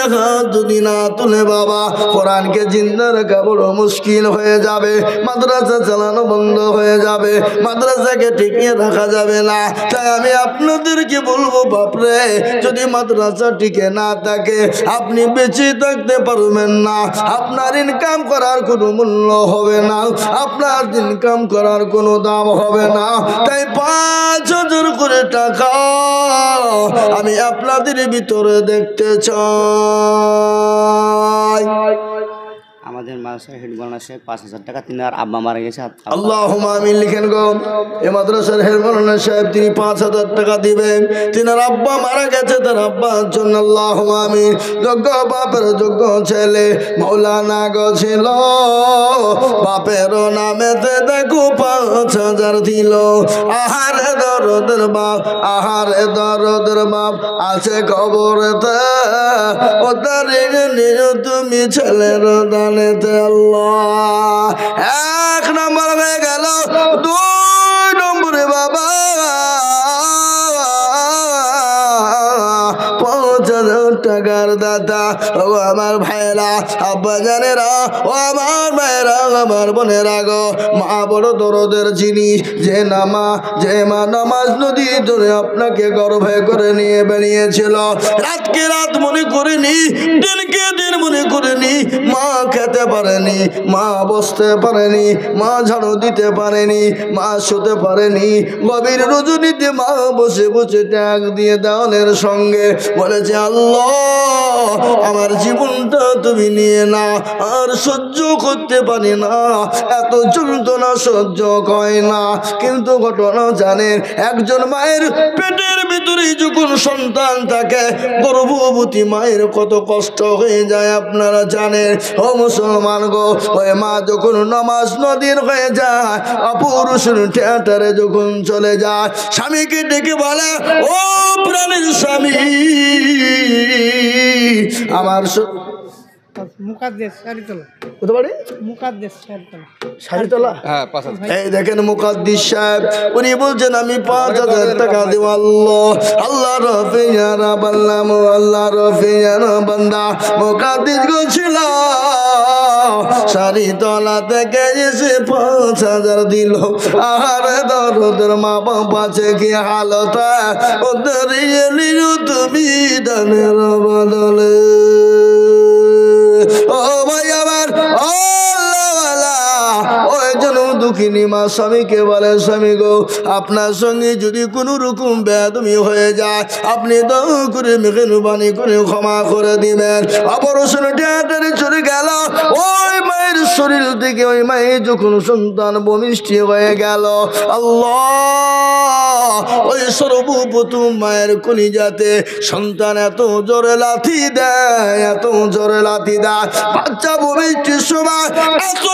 যদি না তুলে বাবা, কোরআনকে জিন্দা রাখা বড় মুশকিল হয়ে যাবে, মাদ্রাসা চালানো বন্ধ হয়ে যাবে, মাদ্রাসাকে টিকিয়ে রাখা যাবে না। তাই আমি আপনাদেরকে বলবো বাপরে, যদি মাদ্রাসা টিকে না থাকে, আপনি বেঁচে থাকতে পারবেন না, আপনার ইনকাম করার কোনো মূল্য হবে না, আপনার ইনকাম করার কোনো দাম হবে না। তাই 5,000 করে টাকা আমি আপনাদের ভিতরে দেখতে চাই। আমাদের মাদ্রাসার হেড মাওলানা সাহেব 5,000 টাকা, তিনি আর আব্বা মারা গেছে। আল্লাহুম্মা আমিন লিখেন গো। এই মাদ্রাসার হেড মাওলানা সাহেব তিনি 5,000 টাকা দিবেন, তিনার আব্বা মারা গেছে, তার আব্বার জন্য আল্লাহুম্মা আমিন। যোগ্য বাপের যোগ্য ছেলে মাওলানা গো ছিল, বাপের নামেতে দেখো 5,000 দিল। আহারে দরদের বাপ, আহারে দরদের বাপ আছে কবরেতে, ওদের নিজ তুমি ছেলের দানেতে। আল্লাহ, 1 নম্বর হয়ে গেল। 2 নম্বরে বাবা 5,000 টাকার দাতা। ও আমার ভাইরা, আব্বা জানেরা, ও আমার ভাইরা, আমার বোনেরা গো, মা বড় দরদের জিনিস। যে মা নামাজ নদী ধরে আপনাকে গর্ভে করে নিয়ে বেরিয়েছিল, রাতকে রাত মনে করেনি, দিনকে দিন মনে করেনি, মা খেতে পারেনি, মা বসতে পারেনি, মা ঝাড়ু দিতে পারেনি, মা শুতে পারেনি। গভীর রজনীতে মা বসে বসে ট্যাগ দিয়ে দেওয়ালের সঙ্গে বলেছে, আল্লাহ আমার জীবনটা তুমি নিয়ে না, আর সহ্য করতে পারি না, এত যন্ত্রণা সহ্য হয় না। কিন্তু ঘটনা জানেন, একজন মায়ের পেটের ভিতরে যখন সন্তান থাকে, গর্ভবতী মায়ের কত কষ্ট হয়ে যায় আপনারা জানেন। ও মুসলমান গো, ওই মা যখন নামাজ নদীর হয়ে যায়, অপুরুষের থিয়েটারে যখন চলে যায়, স্বামীকে ডেকে বলে, ও প্রাণের স্বামী, আমার শাড়িতলা। এই দেখেন মুকাদ্দিস সাহেব, উনি বলছেন আমি 5,000 টাকা দেব। আল্লাহ রফিয়ারা বললাম, আল্লাহ রফিয়ারা বান্দা মুকাদ্দিস গেছিল শাড়িতলা থেকে এসে 5,000 দিল। আর দরদের মা বাবাছে কি হালত, ওদের তুমি দানের বদলে। ও ভাই আমার, ওই জন্য দুঃখিনী মা স্বামীকে বলে, স্বামী গো, আপনার সঙ্গে যদি কোনো রকম বেয়াদবি হয়ে যায়, আপনি দয়া করে মেহরবানি করে ক্ষমা করে দিবেন। অপারেশন থিয়েটারে চলে গেল, ওই মায়ের শরীর থেকে ওই মায়ের যখন সন্তান ভূমিষ্ঠ হয়ে গেল, আল্লাহ ওই সর্বপ্রথম মায়ের কলিজাতে সন্তান এত জোরে লাথি দেয়, এত জোরে লাথি দেয়, বাচ্চা ভূমিষ্ঠের সময় এত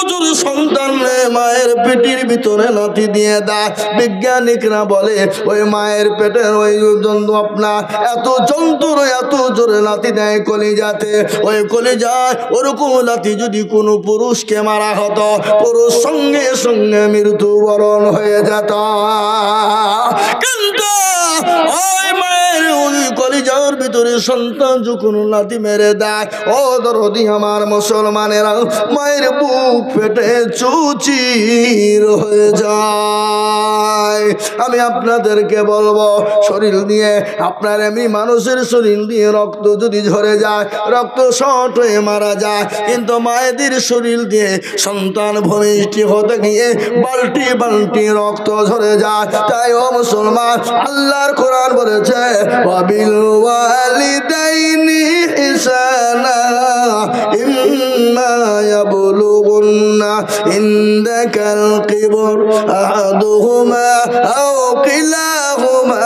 জোরে সন্তান মায়ের পেটের ভিতরে লাথি দিয়ে দেয়। বিজ্ঞানিকরা বলে ওই মায়ের পেটের ওই আপনার এত যন্ত্র, এত জোরে লাথি দেয় কলিজাতে, ওই কলিজায় ওরকম লাথি যদি কোনো পুরুষকে মারা হতো, পুরুষ সঙ্গে সঙ্গে মৃত্যুবরণ হয়ে যেত। কিন্তু ওই মায়ের ওই কলিজার ভিতরে সন্তান যখন লাথি মেরে দেয়, ও দরদি আমার মুসলমানেরা, মায়ের বুক ফেটে চুচির হয়ে যায়। আমি আপনাদেরকে বলবো, শরীর দিয়ে আপনার এমনি মানুষের শরীর দিয়ে রক্ত যদি ঝরে যায়, রক্ত শর্ট হয়ে মারা যায়, কিন্তু মায়েদের শরীর দিয়ে সন্তান ভূমিষ্ঠ হতে গিয়ে বালতি বালতি রক্ত ঝরে যায়। তাই ও মুসলমান, আল্লাহর কোরআন বলেছে, ওয়াবিল ওয়ালিদাইনি ইহসানা ইম্মা ইয়াবলুগুন্না ইনদাকাল কিবর আহাদুহুমা আও কিলাহুমা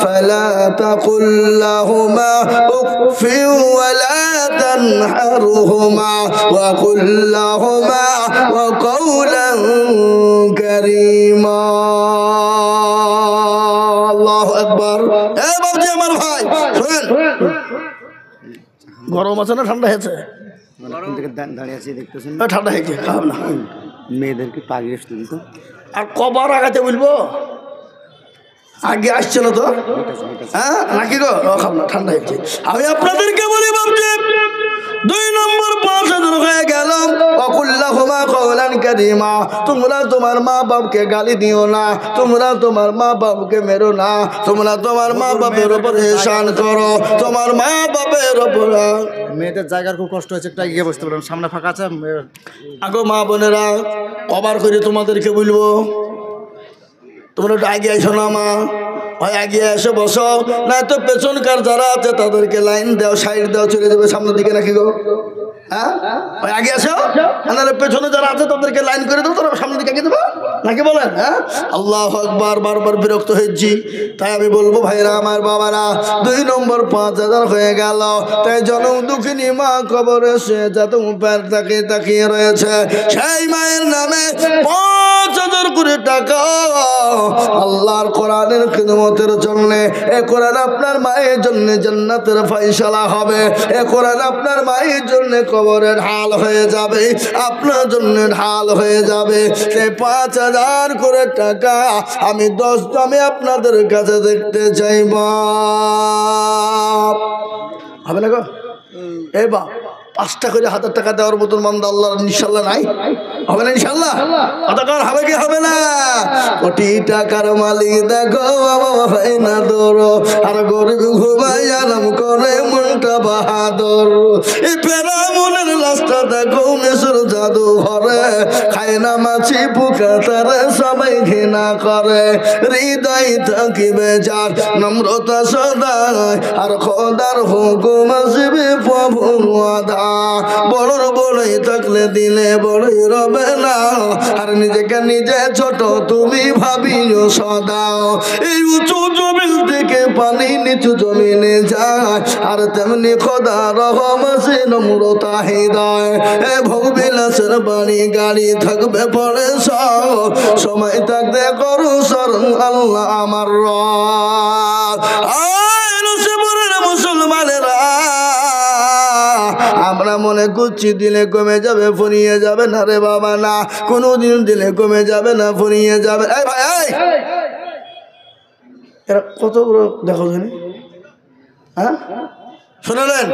ফালা তাকুল লাহুমা উফিন ওয়ালা তানহারহুমা ওয়া কুল লাহুমা ওয়া কওলান কারীমা। আল্লাহু আকবার। এ বাবজি আমার ভাই শুনেন, গরম আছে না ঠান্ডা হয়েছে? দাঁড়িয়ে আছি দেখতেছেন, ঠান্ডা হয়েছে, খারাপ না। মেয়েদেরকে পাগিয়ে আসতে দিত। আর কবার আগাতে বলবো? আগে আসছে না তো, হ্যাঁ নাকি গো? খারাপ না, ঠান্ডা হয়েছে। আমি আপনাদেরকে বলি বাবজি, 2 নম্বর 5,000 হয়ে গেল। অকুল্লাহুমা কওলান কারীমা, তোমরা তোমার মা বাপকে গালি দিও না, তোমরা তোমার মা বাপকে মেরো না, তোমরা তোমার মা বাপের উপর ihsan করো, তোমার মা বাপের উপর। মেয়েদের জায়গার খুব কষ্ট হয়েছে, একটা এগিয়ে বসতে পারেন, সামনে ফাঁকা আছে। আগো মা বোনেরা, কবার করে তোমাদেরকে বলবো, তোমরা একটু আগে এসো না মা, হয় আগে এসে বসো, না তো পেছনকার যারা আছে তাদেরকে লাইন দাও, সাইড দাও, চলে যাবে সামনের দিকে নাকি গো? হ্যাঁ, আগে আসো, নাহলে পেছনে যারা আছে তাদেরকে লাইন করে দাও, তারা সামনের দিকে আগে দেবো নাকি বলেন? হ্যাঁ, আল্লাহু আকবার। বারবার বিরক্ত হয়েছি, তাই আমি বলবো ভাইরা আমার বাবারা, 2 নম্বর 5,000 হয়ে গেল। তাই জনম দুঃখিনী মা কবরে শুয়ে যাতে উপর তাকিয়ে রয়েছে, সেই মায়ের নামে 5,000 করে টাকা আল্লাহর কোরআনের খিদমতের জন্য। এ কোরআন আপনার মায়ের জন্য জান্নাতের ফয়সালা হবে, এ কোরআন আপনার মায়ের জন্য কবরের ঢাল হয়ে যাবে, আপনার জন্য ঢাল হয়ে যাবে। সেই 5,000 করে টাকা আমি 10 জমে আপনাদের কাছে দেখতে চাইব। হবে না গো? এই বা 5টা করে 1000 টাকা দেওয়ার মতন বান্দা আল্লাহর ইনশাল্লাহ নাই? হবে না ইনশাল্লাহ? টাকার হবে কি হবে না? কোটি টাকার মালিক দেখো হয় না দর, আর গরিব ঘুমাই আরাম করে মনটা বাহাদুর। এই পেরা মনের লাশটা দেখো মেসর জাদু ঘরে, খায় না মাছি পোকা তারে সবাই ঘৃণা করে। হৃদয় থাকিবে যার নম্রতা সদা, আর খোদার হুকুম আসবে প্রভু আদা। বড়র বড়ই থাকলে দিলে বড়ই রবে না, আর নিজেকে নিজে ছোট তুমি ভাবিও সদা। এই উঁচু জমিন থেকে পানি নিচু জমিনে যায়, আর তেমনি খোদা রহম আছে নম্রতা হৃদয়। এ ভোগ বিলাসের বাড়ি গাড়ি থাকবে পরে সব, সময় থাকতে করু স্মরণ আল্লাহ আমার রব। মুসলমানেরা আমরা মনে করছি দিলে কমে যাবে, ফুরিয়ে যাবে না রে বাবা, না কোনোদিন দিলে কমে যাবে না, ফুরিয়ে যাবে। এই ভাই এই এরা কত বড় দেখো জানি, হ্যাঁ শুনলেন?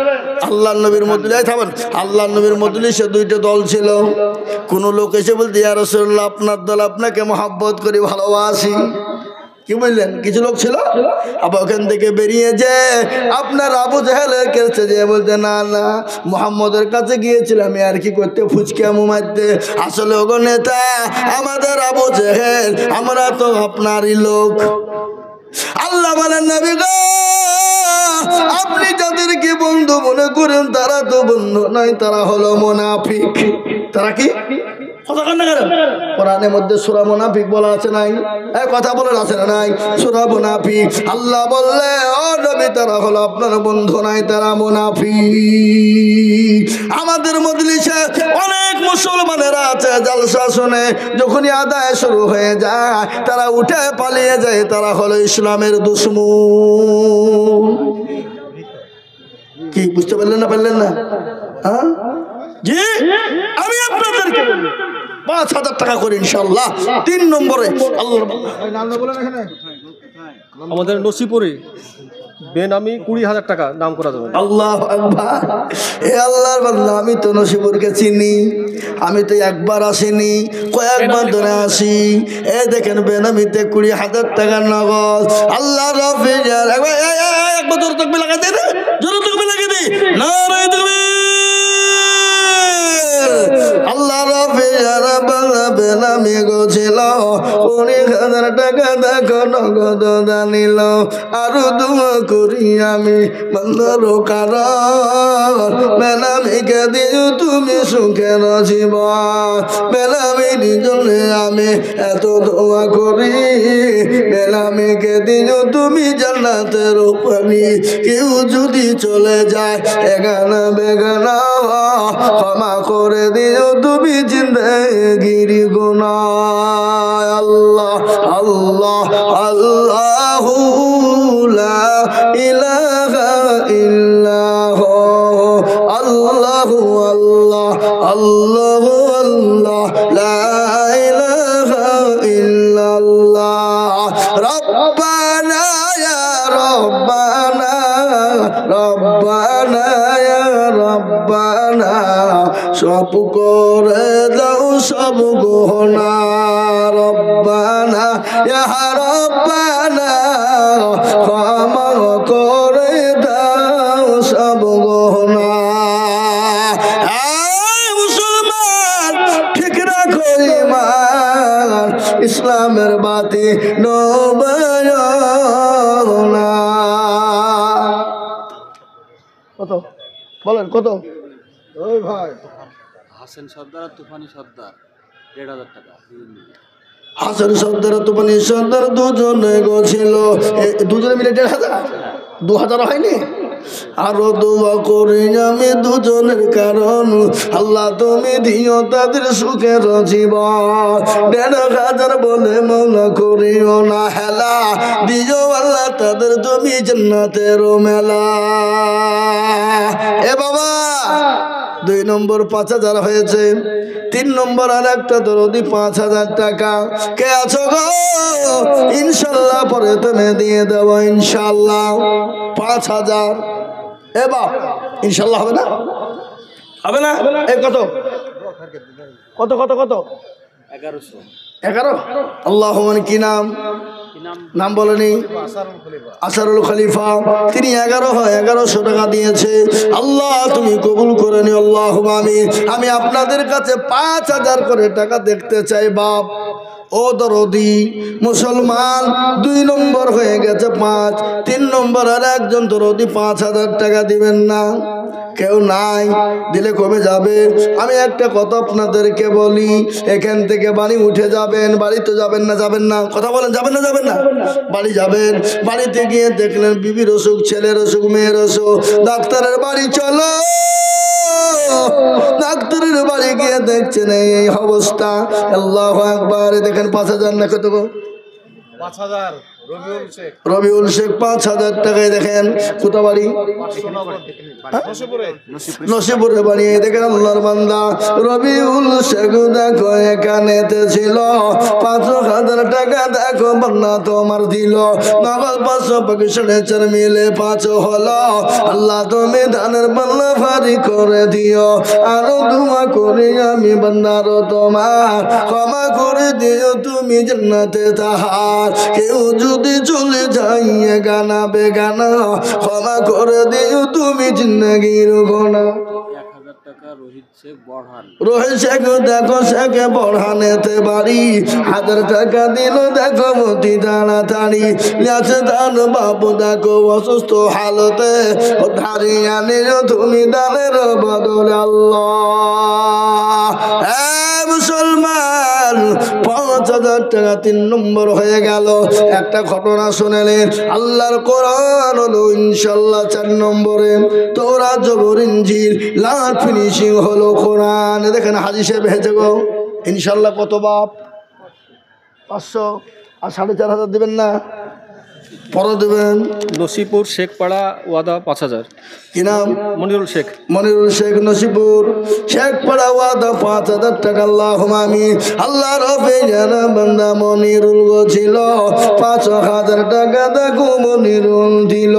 আল্লাহ নবীর মজলিস থামেন, আল্লাহ নবীর মজলিসে 2টা দল ছিল। কোন লোক এসে বলতে ইয়া রাসূলুল্লাহ আপনার দল আপনাকে মহব্বত করি ভালোবাসি। কি বললেন? কিছু লোক ছিল। আবার ওখান থেকে বেরিয়ে যে আপনার আবু জাহেলের কাছে যে বলতে না না মুহাম্মদের কাছে গিয়েছিলাম আর কি করতে, ফুচকা মারতে। আসলে ওগো নেতা আমাদের আবু জাহেল, আমরা তো আপনারই লোক। আল্লাহ বলেন নবী গো আপনি যাদেরকে বন্ধু মনে করেন তারা তো বন্ধু নয়, তারা হলো মুনাফিক। তারা কি? কোরআনের মধ্যে সূরা মুনাফিক বলা আছে নাই? এই কথা বলেন আছে না নাই? সূরা মুনাফিক আল্লাহ বললে ও নবী তারা হলো আপনার বন্ধু নাই, তারা মুনাফিক। আমাদের মজলিসে অনেক মুসলমানেরা আছে জলসা শুনে যখনই আদায় শুরু হয়ে যায় তারা উঠে পালিয়ে যায়, তারা হলো ইসলামের দুশমন। কি বুঝতে পারলেন না? পারলেন না? হ্যাঁ জি আমি আপনাদেরকে 5,000 টাকা করে ইনশাআল্লাহ 3 নম্বরে আল্লাহর আমাদের নসিপুরে বেনামি 20,000 টাকা নাম করা যাবে। আল্লাহু আকবার। এ আল্লাহর বান্দা আমি তো নসিপুরকে চিনি, আমি তো একবার আসিনি কয়েকবার ধরে আসি। এ দেখেন বেনামিতে 20,000 টাকার নগদ আল্লাহ রাব্বিল একবার জোরে তাকবীর লাগাই দে, জোরে তাকবীর লাগাই দে, নারে তাকবীর। আল্লাহ রাব্বিল বেনামি গোছিল 20,000 টাকা দেখো নগদ জানিল। আরো দোয়া করি আমি বন্ধর কারণ বেনামিকে দিও তুমি সুখের জীবন। বেনামির জন্য আমি এত দোয়া করি, বেনামিকে দিও তুমি জান্নাতের পানি। কেউ যদি চলে যায় এগানা বেগানা ক্ষমা করে দিও তুমি জিন্দেগির গুনাহ। আল্লাহ আল্লাহ আল্লাহু লা ইলাহা ইল্লাহু আল্লাহু আল্লাহ আল্লাহু আল্লাহ লা ইলাহা ইল্লাল্লাহ। রব্বানা ইয়া রব্বানা রব্বানা ইয়া রব্বানা সব করে দাও সব গুনাহ। রব্বানা ইয়া রব্বানা ক্ষমা করে দাও সব গুনাহ। মুসলমান ঠিক রাখো ঈমান, ইসলামের বাতি নবায়না। কত বলেন কত? ওই ভাই হাসান সর্দার আর তুফানি সর্দার 1,500 টাকা। হাসান সর্দার তুফানি সর্দার দুজনে গছিল, দুজনে মিলে 1,500, 2,000 হয়নি? আরো দোয়া করি আমি দুজনের কারণ আল্লাহ তুমি দিও তাদের সুখের জীবন। 1,500 বলে মনে করিও না হেলা, দিও আল্লাহ তাদের তুমি জান্নাতের মেলা। এ বাবা 2 নম্বর 5,000 হয়েছে, 3 নম্বর আর একটা দরদি 5,000 টাকা। কে আছো গো? ইনশাল্লাহ পরে তুমি দিয়ে দেবো ইনশাল্লাহ 5,000। এ বাপ ইনশাল্লাহ হবে না? হবে না? এই কত কত কত কত 11 আল্লাহ কি নাম? নাম বলেনি? আসারুল খলিফা। তিনি 1100 টাকা দিয়েছে। আল্লাহ তুমি কবুল করে নি আল্লাহ আমিন। আমি আপনাদের কাছে 5000 করে টাকা দেখতে চাই বাপ। ও দরদি মুসলমান, 2 নম্বর হয়ে গেছে 5, 3 নম্বর আর একজন দরদি 5000 টাকা দিবেন না? কেউ নাই, দিলে কমে যাবে। আমি একটা কথা আপনাদেরকে বলি, এখান থেকে বাড়ি উঠে যাবেন, বাড়িতে যাবেন না? যাবেন না? কথা বলেন, যাবেন না? যাবেন না? বাড়ি যাবেন। বাড়িতে গিয়ে দেখলেন বিবির অসুখ, ছেলের অসুখ, মেয়ের অসুখ, ডাক্তারের বাড়ি চলো। ডাক্তারের বাড়ি গিয়ে দেখছেন এই অবস্থা। আল্লাহু আকবার। দেখেন 5000 না কত গো? 5000 রবিউল শেখ 5000 টাকায়। দেখেন কোথা বাড়ি? নসিপুরে বাড়ি। দেখেন আল্লাহর বান্দা রবিউল শেখ দেখো এখানে ছিল 5000 টাকা। দেখো বান্না তোমার দিল নগদ 500 পাকিস্তানের মিলে 5 হলো। আল্লাহ তুমি দানের বান্না ভারী করে দিও। আরো দোয়া করি আমি বান্দার তোমার, ক্ষমা করে দিও তুমি জান্নাতে তাহার। কেউ যদি চলে যাই গানা বেগানা, ক্ষমা করে দিও তুমি জিন্দেগির গোনা। 1000 টাকা রোহিত শেখ বড়হান। রোহিত শেখ দেখো শেখে বড়হানেতে বাড়ি। 1000 টাকা দিল দেখো মতি তাড়াতাড়ি। আছে দান বাবু দেখো অসুস্থ হালতে, ধারি আনিও তুমি দানের বদলে আল্লাহ। মুসলমান 5000 টাকা 3 নম্বর হয়ে গেল। একটা ঘটনা শুনেলেন, আল্লাহর কোরআন হলো ইনশাল্লাহ 4 নম্বরে। তৌরাত জবর ইনজিল লাস্ট ফিনিশিং হলো কোরআন। দেখেন হাজি সাহেব হেঁচে গো ইনশাল্লাহ কত বাপ? 500 আর 4500 দিবেন না? পরে দেবেন। নসিপুর শেখপাড়া ওয়াদা 5000। কি নাম? মনিরুল শেখ। মনিরুল শেখ নসিপুর শেখ পাড়া ওয়াদা 5000 টাকা। আল্লাহ আমিন। আল্লাহ রবে জানা বান্দা মনিরুল গো ছিল 5000 টাকা। দেখো মনিরুল দিল।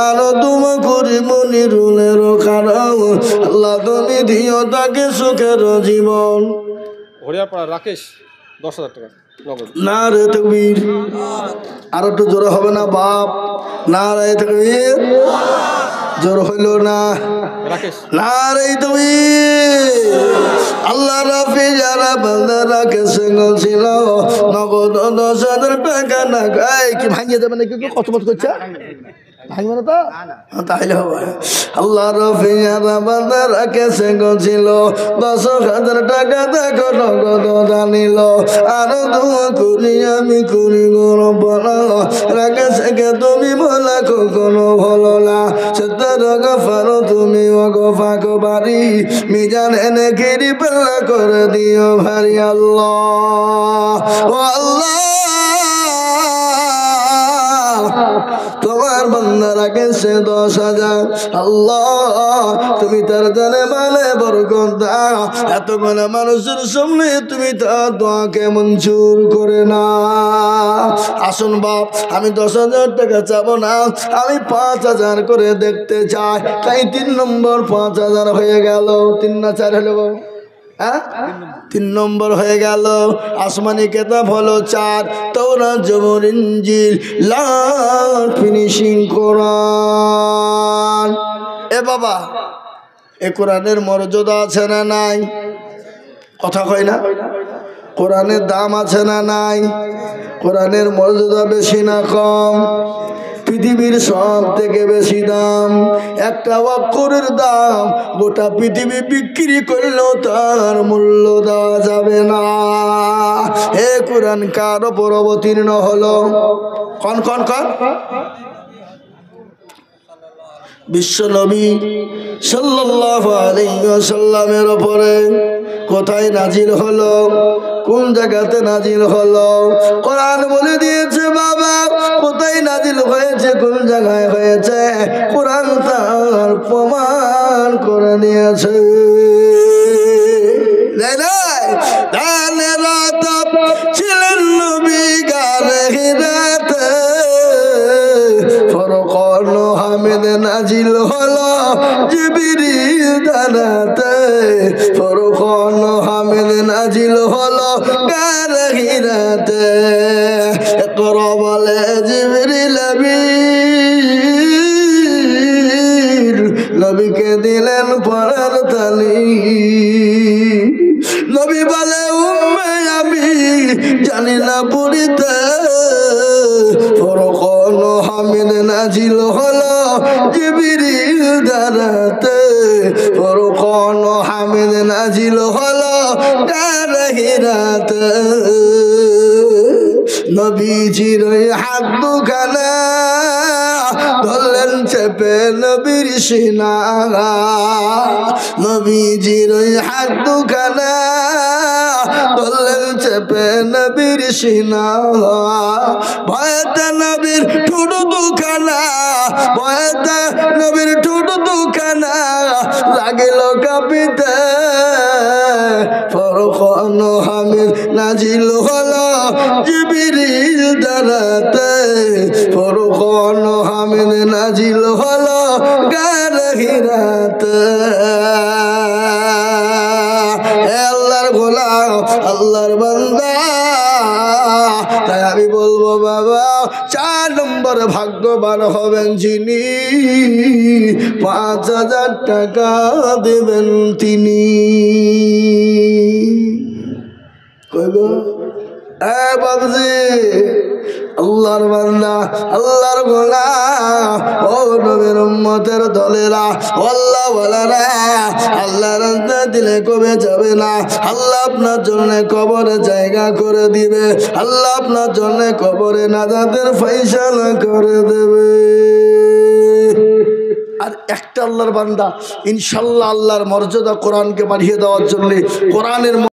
আরো তোমা করি মনিরুলের কারণ, আল্লাহ তুমি দিও তাকে সুখের জীবন। হরিয়ারপাড়া রাকেশ 10000 টাকা নগদ। না রে তকবীর, আর একটু জোরে হবে না বাপ? না রে তকবীর, জোর হইল না। রাকেশ না রে তুমি আল্লাহ রাফি যারা বান্দা রাকেশ ছিল নগদ 10,000 টাকা না। কি ভাঙিয়ে দেবে নাকি? কত মত করছে? ভাঙবে না তো? তাহলে হবে। আল্লাহ রফি যারা বান্দা রাকেশ ছিল 10,000 টাকা দেখো নগদ জানিল। আরো দোয়া করি আমি করি গরব না, রাকেশকে তুমি বলা কখনো ভালো না। সত্তর গফারো তুমি অগফা বাড়ি, মিজান এনে গিরি পাল্লা করে দিও ভারি আল্লাহ। ও আল্লাহ তোমার বান্দা রাকেশে 10,000। আল্লাহ তুমি তার জানে মানে বরকত দাও। এত মানে মানুষের সামনে তুমি তার দোয়াকে মঞ্জুর করে না। আসুন বাপ, আমি 10,000 টাকা চাবো না, আমি 5,000 করে দেখতে চাই। তাই 3 নম্বর 5,000 হয়ে গেল। 3 না 4 হলো? 3 নম্বর হয়ে গেল। আসমানি কেতাব হলো 4, তৌরাত জবর ইনজিল লাস্ট ফিনিশিং কোরআন। এ বাবা, এ কোরআনের মর্যাদা আছে না নাই? কথা কয় না? কোরআনের দাম আছে না নাই? কোরআনের মর্যাদা বেশি না কম? পৃথিবীর সব থেকে বেশি দাম। একটা অক্ষরের দাম গোটা পৃথিবী বিক্রি করলেও তার মূল্য দেওয়া যাবে না। হে কোরআন কার উপর অবতীর্ণ হলো? কন কন কন? বিশ্ব নবী সাল্লাল্লাহু আলাইহি ওয়াসাল্লামের উপরে। কোথায় নাজিল হলো? কোন জায়গাতে নাজিল হলো? কোরআন বলে দিয়েছে বাবা, কোথায় নাজিল হয়েছে, কোন জায়গায় হয়েছে, কোরআন তার প্রমাণ করে নিয়েছে। ছিলেন নবী গারে হিরাতে ফরকন হামিদ নাজিল হলো জিবরিল দ্বারাতে ফুরকান হামিদ নাজিল হলো গার হিরাতে ইকরা বলে জিবরিল আমিন নবীকে দিলেন পড়ার তালি নবী বলে উম্মে আমি জানি না পড়িতে ফুরকান হামিদ নাজিল হলো জিবরিল দ্বারাতে ফুরকান হামিদ নাজিল হলো গার হিরাতে নবীজির হাত দুখানা ধরলেন চেপে নবীর সিনা নবীজির হাত দুখানা ধরলেন চেপে নবীর সিনা ভয়তে নবীর ঠোঁট দুখানা ভয়তে নবীর ঠোঁট দুখানা লাগিল কাঁপিতে ফুরকান হামিদ নাজিল হলো জিবরিল দ্বারাতে ফুরকান হামিদ নাজিল হলো গার হিরাতে আল্লাহর গোলাম আল্লাহর বান্দা তাই আমি বলবো বাবা 4 নম্বর ভাগ্যবান হবেন যিনি 5000 টাকা দেবেন তিনি কইবো বাবজি আল্লাহর বান্দা আল্লাহর গোলাম ও নবীর উম্মতের দলেরা আল্লাহ ওয়ালারা আল্লাহ রাস্তা দিলে কবে যাবে না আল্লাহ আপনার জন্য কবরে জায়গা করে দিবে আল্লাহ আপনার জন্য কবরে নাজাতের ফয়সালা করে দেবে আর একটা আল্লাহর বান্দা ইনশাআল্লাহ আল্লাহর মর্যাদা কোরআনকে বাড়িয়ে দেওয়ার জন্য কোরআনের